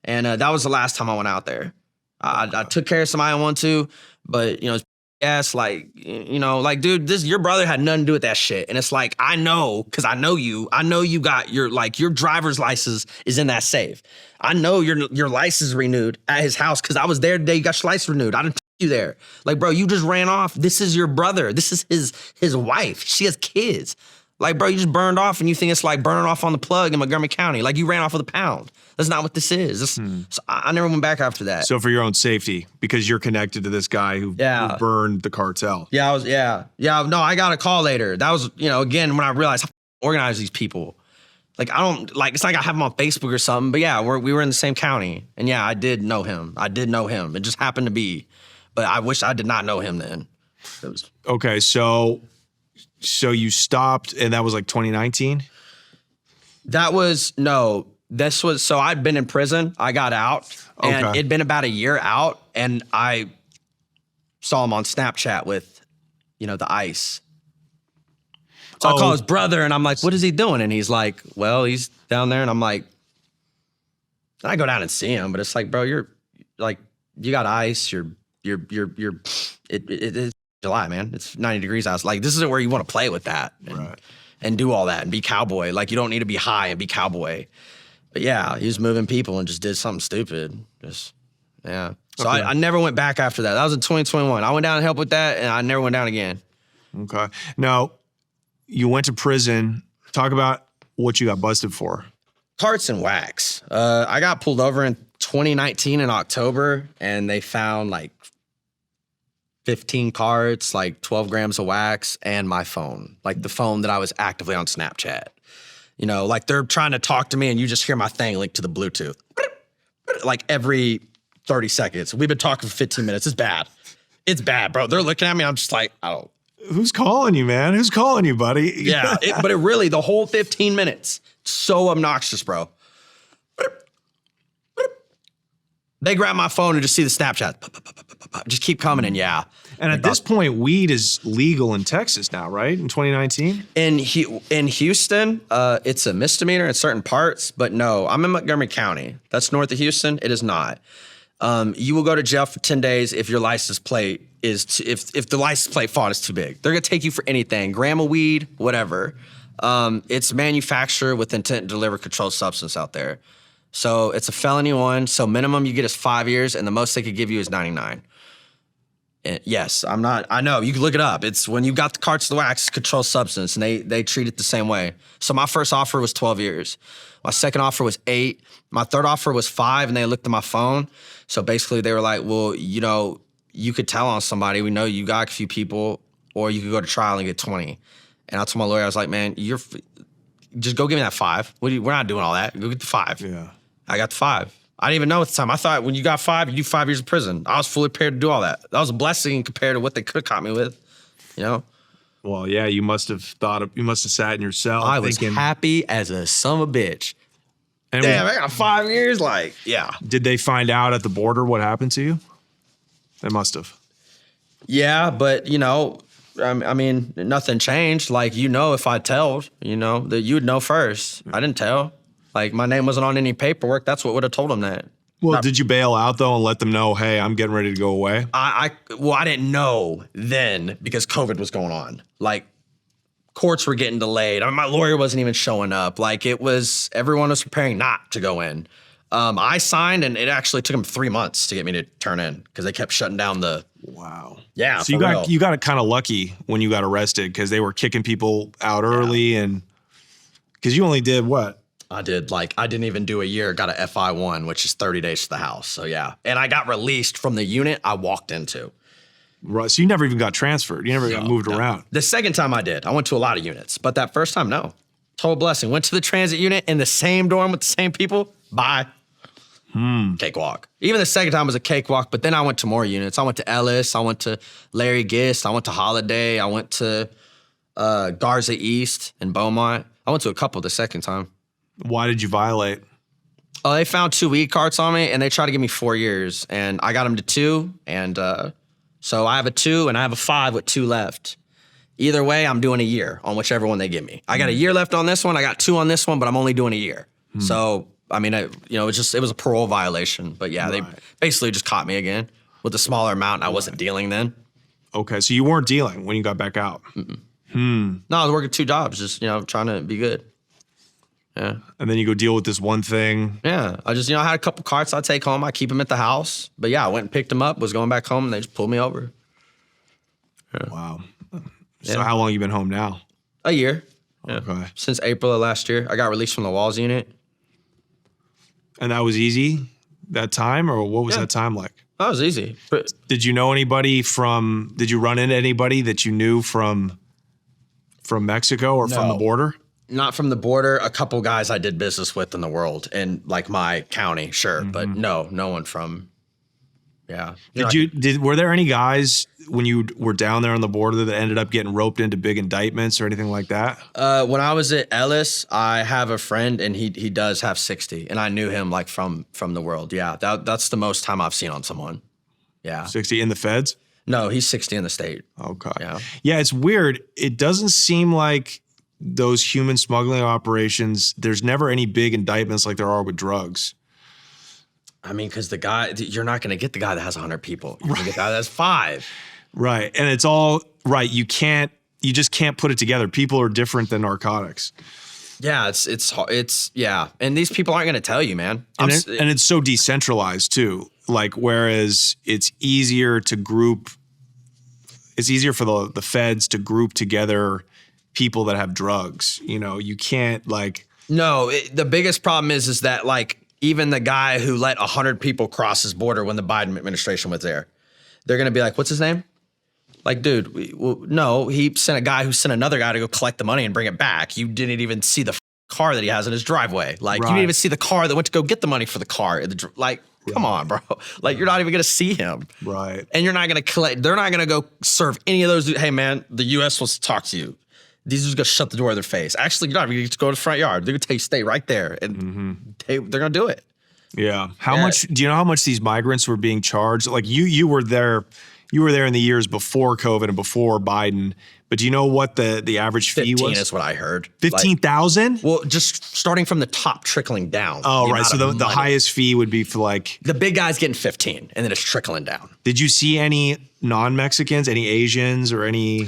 And that was the last time I went out there. I took care of somebody I wanted to, but, it's like, dude, your brother had nothing to do with that shit. And it's like, I know, because I know you. I know you got your driver's license is in that safe. I know your license renewed at his house because I was there the day you got your license renewed. I didn't take you there. Like, bro, you just ran off. This is your brother. This is his wife. She has kids. Like, bro, you just burned off and you think it's like burning off on the plug in Montgomery County. Like, you ran off with a pound. That's not what this is. So I never went back after that. So for your own safety, because you're connected to this guy who burned the cartel. Yeah, no, I got a call later. That was, again, when I realized how to organize these people. Like, I don't, like, it's like I have him on Facebook or something, but yeah, we were in the same county. And yeah, I did know him. It just happened to be. But I wish I did not know him then. Okay, so you stopped, and that was like 2019? So I'd been in prison. I got out, and it'd been about a year out, and I saw him on Snapchat with, the ICE. So I call his brother, and I'm like, what is he doing? And he's like, well, he's down there, and I'm like, I go down and see him, but it's like, bro, you're like, you got ICE, it's July, man. It's 90 degrees out. Like, this isn't where you want to play with that and do all that and be cowboy. Like, you don't need to be high and be cowboy. But yeah, he was moving people and just did something stupid. So I never went back after that. That was in 2021. I went down and helped with that, and I never went down again. Okay. Now, you went to prison. Talk about what you got busted for. Carts and wax. I got pulled over in 2019 in October, and they found like 15 carts, like 12 grams of wax, and my phone. Like, the phone that I was actively on Snapchat. Like, they're trying to talk to me, and you just hear my thing linked to the Bluetooth. Like, every 30 seconds. We've been talking for 15 minutes. It's bad. It's bad, bro. They're looking at me. I'm just like, I don't. Who's calling you, man? Who's calling you, buddy? Yeah, but it really, the whole 15 minutes, so obnoxious, bro. They grab my phone and just see the Snapchat. Just keep coming in, yeah. And at this point, weed is legal in Texas now, right? In 2019? In Houston, it's a misdemeanor in certain parts, but no, I'm in Montgomery County. That's north of Houston. It is not. You will go to jail for 10 days if your license plate is, if the license plate font is too big. They're gonna take you for anything, gram of weed, whatever. It's manufactured with intent to deliver controlled substance out there. So it's a felony one. So minimum you get is 5 years, and the most they could give you is 99. And yes, I know, you can look it up. It's when you got the carts of the wax, controlled substance, and they treat it the same way. So my first offer was 12 years. My second offer was 8. My third offer was 5, and they looked at my phone. So basically they were like, well, you could tell on somebody. We know you got a few people, or you could go to trial and get 20. And I told my lawyer, I was like, man, just go give me that 5. We're not doing all that. Go get the 5. Yeah. I got the 5. I didn't even know at the time. I thought when you got 5, you do 5 years of prison. I was fully prepared to do all that. That was a blessing compared to what they could have caught me with, Well, yeah, you must have sat in your cell. I was happy as a son of a bitch. And damn, I got 5 years. Like, yeah. Did they find out at the border what happened to you? They must have. Yeah, but you know, I mean, nothing changed. Like, you know, if I tell, you know, that you would know first. I didn't tell. Like, my name wasn't on any paperwork. That's what would have told them that. Well, did you bail out though and let them know, hey, I'm getting ready to go away? I didn't know then because COVID was going on. Like, courts were getting delayed. I mean, my lawyer wasn't even showing up. Like, everyone was preparing not to go in. I signed, and it actually took them 3 months to get me to turn in because they kept shutting down the. Wow. Yeah. So you got kind of lucky when you got arrested because they were kicking people out early, and because you only did what? I didn't even do a year. Got a FI-1, which is 30 days to the house. So yeah, and I got released from the unit I walked into. Right. So you never even got transferred. You never got moved around. The second time I did, I went to a lot of units, but that first time, no. Total blessing. Went to the transit unit in the same dorm with the same people. Bye. Cakewalk. Even the second time was a cakewalk, but then I went to more units. I went to Ellis. I went to Larry Gist. I went to Holiday. I went to Garza East and Beaumont. I went to a couple the second time. Why did you violate? Oh, they found 2 weed carts on me, and they tried to give me 4 years, and I got them to 2, and so I have a 2, and I have a 5 with 2 left. Either way, I'm doing a year on whichever one they give me. I got a year left on this one. I got 2 on this one, but I'm only doing a year. So, I mean, it was a parole violation, but yeah, they basically just caught me again with a smaller amount, and I wasn't dealing then. Okay, so you weren't dealing when you got back out. No, I was working 2 jobs, just trying to be good. Yeah. And then you go deal with this one thing. Yeah. I just, I had a couple carts I take home. I keep them at the house. But yeah, I went and picked them up, was going back home, and they just pulled me over. Yeah. Wow. So how long you been home now? A year. Okay. Yeah. Since April of last year. I got released from the Walls unit. And that was easy that time, or what was that time like? That was easy. Did you know anybody did you run into anybody that you knew from Mexico or from the border? Not from the border. A couple guys I did business with in the world, in like my county, sure, but no one from. Yeah. Were there any guys when you were down there on the border that ended up getting roped into big indictments or anything like that? When I was at Ellis, I have a friend, and he does have 60, and I knew him like from the world. Yeah, that's the most time I've seen on someone. Yeah. 60 in the feds? No, he's 60 in the state. Okay. Yeah. Yeah, it's weird. It doesn't seem like those human smuggling operations, there's never any big indictments like there are with drugs. I mean, because you're not going to get the guy that has 100 people. You're going to get the guy that has 5. Right. And it's all right. You just can't put it together. People are different than narcotics. Yeah, it's yeah. And these people aren't going to tell you, man. And it's so decentralized too. Like, whereas it's easier for the feds to group together people that have drugs. You can't No, the biggest problem is that even the guy who let 100 people cross his border when the Biden administration was there, they're going to be like, what's his name? Like, dude, no, he sent a guy who sent another guy to go collect the money and bring it back. You didn't even see the car that he has in his driveway. Like, you didn't even see the car that went to go get the money for the car. Come on, bro. Like, you're not even going to see him. Right. And you're not going to collect. They're not going to go serve any of those. Hey, man, the U.S. wants to talk to you. These are just going to shut the door in their face. Actually, you're not even going to go to the front yard. They're going to tell you stay right there. And they're going to do it. Yeah. How much, do you know how much these migrants were being charged? Like you were there in the years before COVID and before Biden, but do you know what the average fee was? 15 is what I heard. 15,000? Well, just starting from the top, trickling down. Oh, right. So the highest fee would be for the big guy's getting 15 and then it's trickling down. Did you see any non-Mexicans, any Asians or any?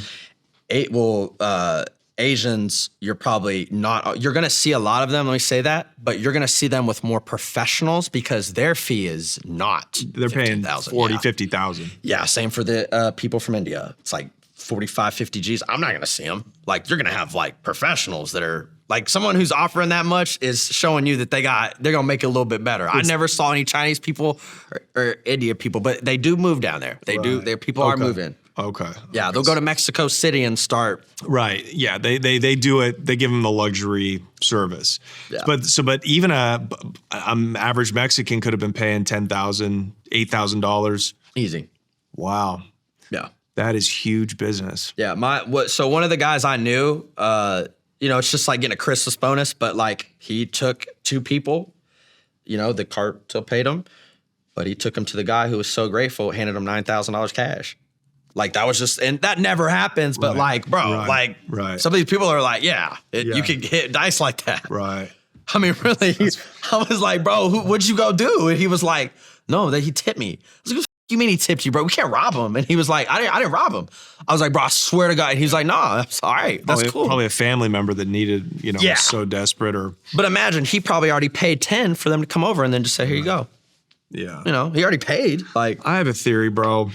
Asians, you're probably not, you're going to see a lot of them, let me say that, but you're going to see them with more professionals because their fee is not They're paying 40, 50,000. Yeah, same for the people from India. It's like 45, 50 G's. I'm not going to see them. Like, you're going to have professionals that are someone who's offering that much is showing you that they're going to make it a little bit better. I never saw any Chinese people or India people, but they do move down there. They do. Their people are moving. Okay. Yeah, they'll go to Mexico City and start. Right. Yeah, they do it. They give them the luxury service. Yeah. But even a average Mexican could have been paying $10,000, $8,000 easy. Wow. Yeah. That is huge business. Yeah. So one of the guys I knew, it's just like getting a Christmas bonus, but like he took 2 people, the cartel paid him, but he took them to the guy who was so grateful, handed him $9,000 cash. Like that was just, and that never happens, but like, bro, some of these people are like, you can hit dice like that. Right. I mean, really, I was like, bro, what'd you go do? And he was like, no, that he tipped me. I was like, what the f- you mean he tipped you, bro? We can't rob him. And he was like, I didn't rob him. I was like, bro, I swear to God. And he's like, nah, that's all right. That's cool. Probably a family member that needed, was so desperate But imagine he probably already paid 10 for them to come over and then just say, here you go. Yeah. He already paid. Like, I have a theory, bro.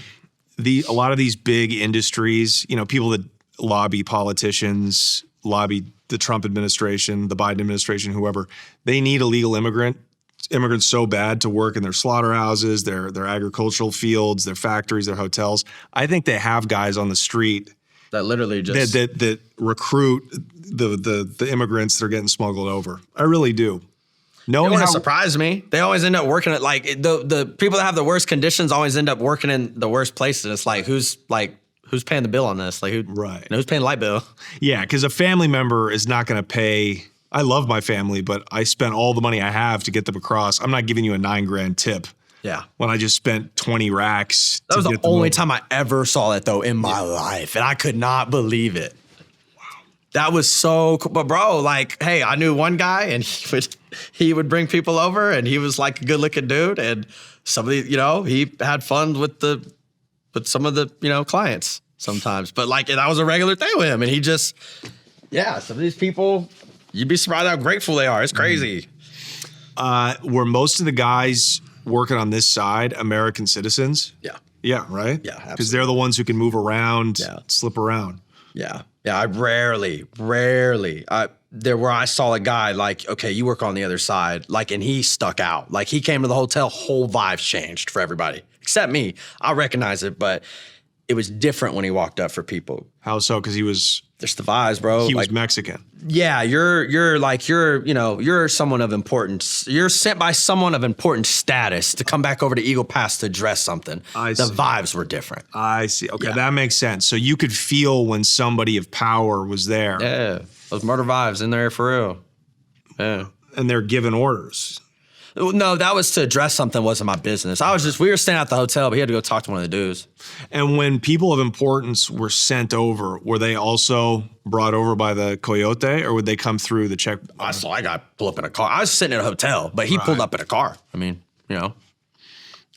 A lot of these big industries, people that lobby politicians, lobby the Trump administration, the Biden administration, whoever, they need illegal immigrants so bad to work in their slaughterhouses, their agricultural fields, their factories, their hotels. I think they have guys on the street that literally just that recruit the immigrants that are getting smuggled over. I really do. It wouldn't surprise me. They always end up working at like the people that have the worst conditions always end up working in the worst places. It's like who's paying the bill on this? Like who's paying the light bill? Yeah, because a family member is not going to pay. I love my family, but I spent all the money I have to get them across. I'm not giving you a $9,000 tip. Yeah. When I just spent 20 racks. That was the only time I ever saw that though in my life, and I could not believe it. That was so cool. But bro, like, hey, I knew one guy and he would bring people over and he was like a good looking dude. And somebody, he had fun with some of the, clients sometimes. But like, that was a regular thing with him. And he just, some of these people, you'd be surprised how grateful they are. It's crazy. Were most of the guys working on this side American citizens? Yeah. Yeah, right? Yeah, absolutely. Because they're the ones who can move around, slip around. Yeah. Yeah, I rarely, where I saw a guy like, okay, you work on the other side, like, and he stuck out. Like, he came to the hotel, whole vibes changed for everybody, except me. I recognize it, but it was different when he walked up for people. How so? Because he was... There's the vibes, bro. He was Mexican. Yeah, you're someone of importance. You're sent by someone of important status to come back over to Eagle Pass to address something. I see. The vibes were different. I see. Okay, that makes sense. So you could feel when somebody of power was there. Yeah, those murder vibes in there for real. Yeah. And they're giving orders. No, that was to address something wasn't my business. We were staying at the hotel, but he had to go talk to one of the dudes. And when people of importance were sent over, were they also brought over by the coyote or would they come through the check? I saw a guy pull up in a car. I was sitting in a hotel, but he pulled up in a car. I mean,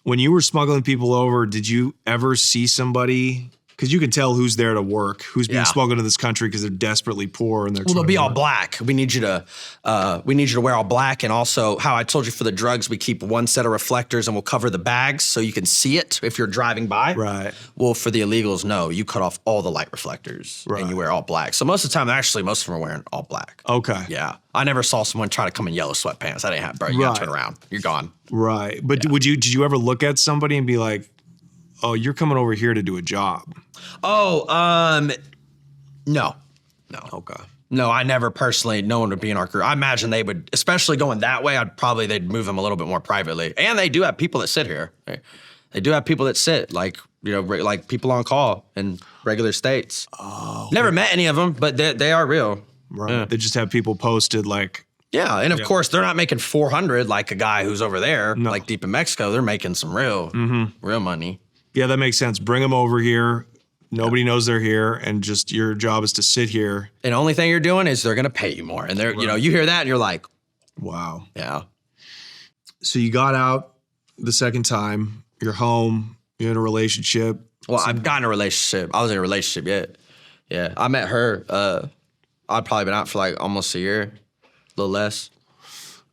When you were smuggling people over, did you ever see somebody... Because you can tell who's there to work, who's being smuggled into this country because they're desperately poor and they're. Well, they'll be all black. We need you to wear all black, and also how I told you for the drugs, we keep one set of reflectors and we'll cover the bags so you can see it if you're driving by. Right. Well, for the illegals, no, you cut off all the light reflectors and you wear all black. So most of the time, most of them are wearing all black. Okay. Yeah, I never saw someone try to come in yellow sweatpants. That ain't happen, bro. You gotta turn around. You're gone. Right, but did you ever look at somebody and be like, oh, you're coming over here to do a job? Oh, no. Okay. No, I never personally, no one would be in our crew. I imagine they would, especially going that way, they'd move them a little bit more privately. And they do have people that sit here. They do have people that sit, like people on call in regular states. Oh. Never met any of them, but they are real. Right. Yeah. They just have people posted like. Yeah, and of course, they're not making 400 like a guy who's over there, like deep in Mexico. They're making some real money. Yeah, that makes sense. Bring them over here. Nobody knows they're here, and just your job is to sit here. And the only thing you're doing is they're going to pay you more. And they're, you hear that and you're like, wow. Yeah. So you got out the second time. You're home. You're in a relationship. Well, I've gotten a relationship. I was in a relationship yet. Yeah, I met her. I'd probably been out for like almost a year, a little less.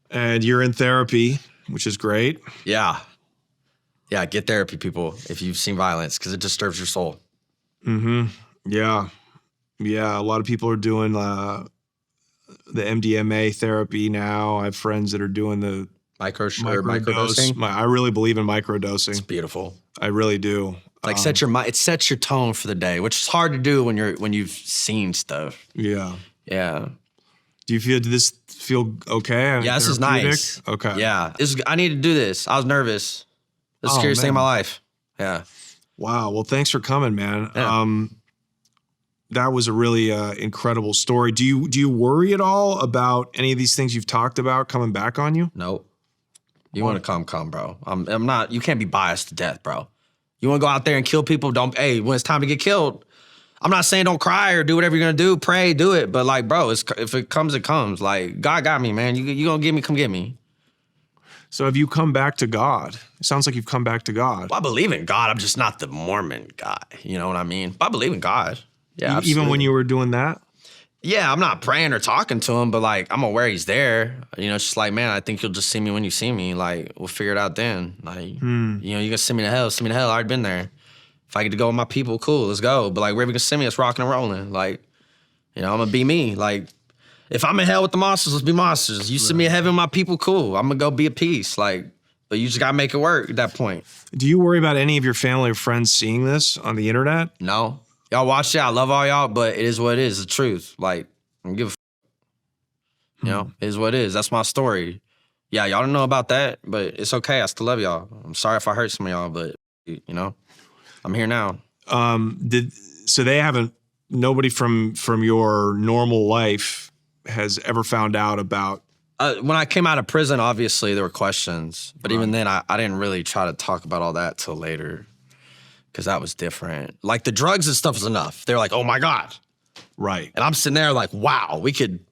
And you're in therapy, which is great. Yeah. Yeah, get therapy, people, if you've seen violence, because it disturbs your soul. Mm-hmm. Yeah. Yeah, a lot of people are doing the MDMA therapy now. I have friends that are doing the microdosing. I really believe in microdosing. It's beautiful. I really do. Like it sets your tone for the day, which is hard to do when you've seen stuff. Yeah. Yeah. Did this feel okay? Yeah, this is nice. Okay. Yeah. I need to do this. I was nervous. The scariest thing in my life. Yeah. Wow. Well, thanks for coming, man. Yeah. that was a really incredible story. Do you worry at all about any of these things you've talked about coming back on you? Nope. You want to come, bro. I'm not. You can't be biased to death, bro. You want to go out there and kill people? Hey, when it's time to get killed, I'm not saying don't cry or do whatever you're gonna do. Pray, do it. But like, bro, if it comes, it comes. Like, God got me, man. You gonna get me? Come get me. So have you come back to God? It sounds like you've come back to God. Well, I believe in God. I'm just not the Mormon guy. You know what I mean? But I believe in God. Yeah. Even when you were doing that? Yeah, I'm not praying or talking to him, but like I'm aware he's there. You know, it's just like, man, I think you'll just see me when you see me. Like, we'll figure it out then. Like, you know, you gonna send me to hell, I already been there. If I get to go with my people, cool, let's go. But like, wherever you can send me, it's rocking and rolling. Like, you know, I'm gonna be me. Like, if I'm in hell with the monsters, let's be monsters. You send me to heaven with my people, cool. I'm gonna go be at peace. Like, but you just gotta make it work at that point. Do you worry about any of your family or friends seeing this on the internet? No. Y'all watch it. I love all y'all, but it is what it is. The truth. Like, I don't give a f. You know, it is what it is. That's my story. Yeah, y'all don't know about that, but it's okay. I still love y'all. I'm sorry if I hurt some of y'all, but, you know, I'm here now. So they haven't, nobody from your normal life has ever found out about? When I came out of prison, obviously there were questions, but even then I didn't really try to talk about all that till later because that was different. Like the drugs and stuff was enough. They were like, oh my God. Right. And I'm sitting there like, wow, we could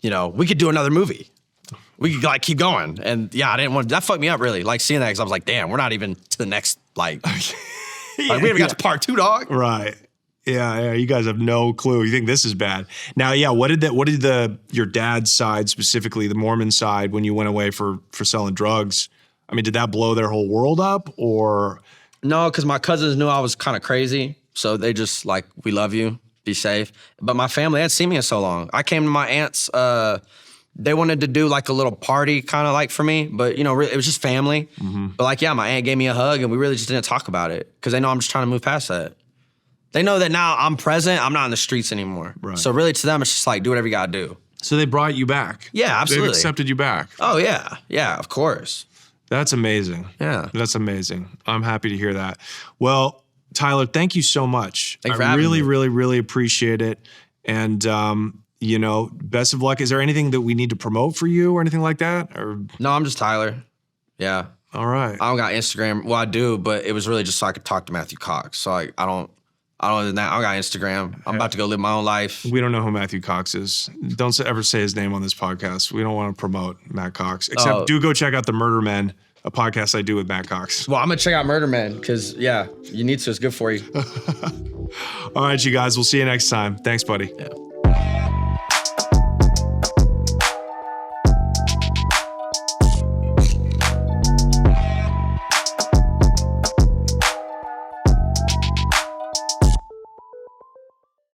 do another movie. We could like keep going. And yeah, I didn't want, that fucked me up really. Like seeing that because I was like, damn, we're not even to the next, like, we haven't got to part 2, dog. Right. Yeah, you guys have no clue. You think this is bad. Now, yeah, what did your dad's side, specifically the Mormon side, when you went away for selling drugs, I mean, did that blow their whole world up or? No, because my cousins knew I was kind of crazy. So they just like, we love you, be safe. But my family hadn't seen me in so long. I came to my aunt's, they wanted to do like a little party kind of like for me, but you know, it was just family. Mm-hmm. But like, yeah, my aunt gave me a hug and we really just didn't talk about it because they know I'm just trying to move past that. They know that now I'm present, I'm not in the streets anymore. Right. So really to them, it's just like, do whatever you gotta do. So they brought you back? Yeah, absolutely. They've accepted you back? Oh yeah, yeah, of course. That's amazing. Yeah. That's amazing. I'm happy to hear that. Well, Tyler, thank you so much. Thanks for having me. Really appreciate it. And, you know, best of luck. Is there anything that we need to promote for you or anything like that? Or no, I'm just Tyler. Yeah. All right. I don't got Instagram. Well, I do, but it was really just so I could talk to Matthew Cox. So like, I don't got Instagram. I'm about to go live my own life. We don't know who Matthew Cox is. Don't ever say his name on this podcast. We don't want to promote Matt Cox. Except do go check out The Murder Men, a podcast I do with Matt Cox. Well, I'm going to check out Murder Men because, yeah, you need to. It's good for you. All right, you guys. We'll see you next time. Thanks, buddy. Yeah.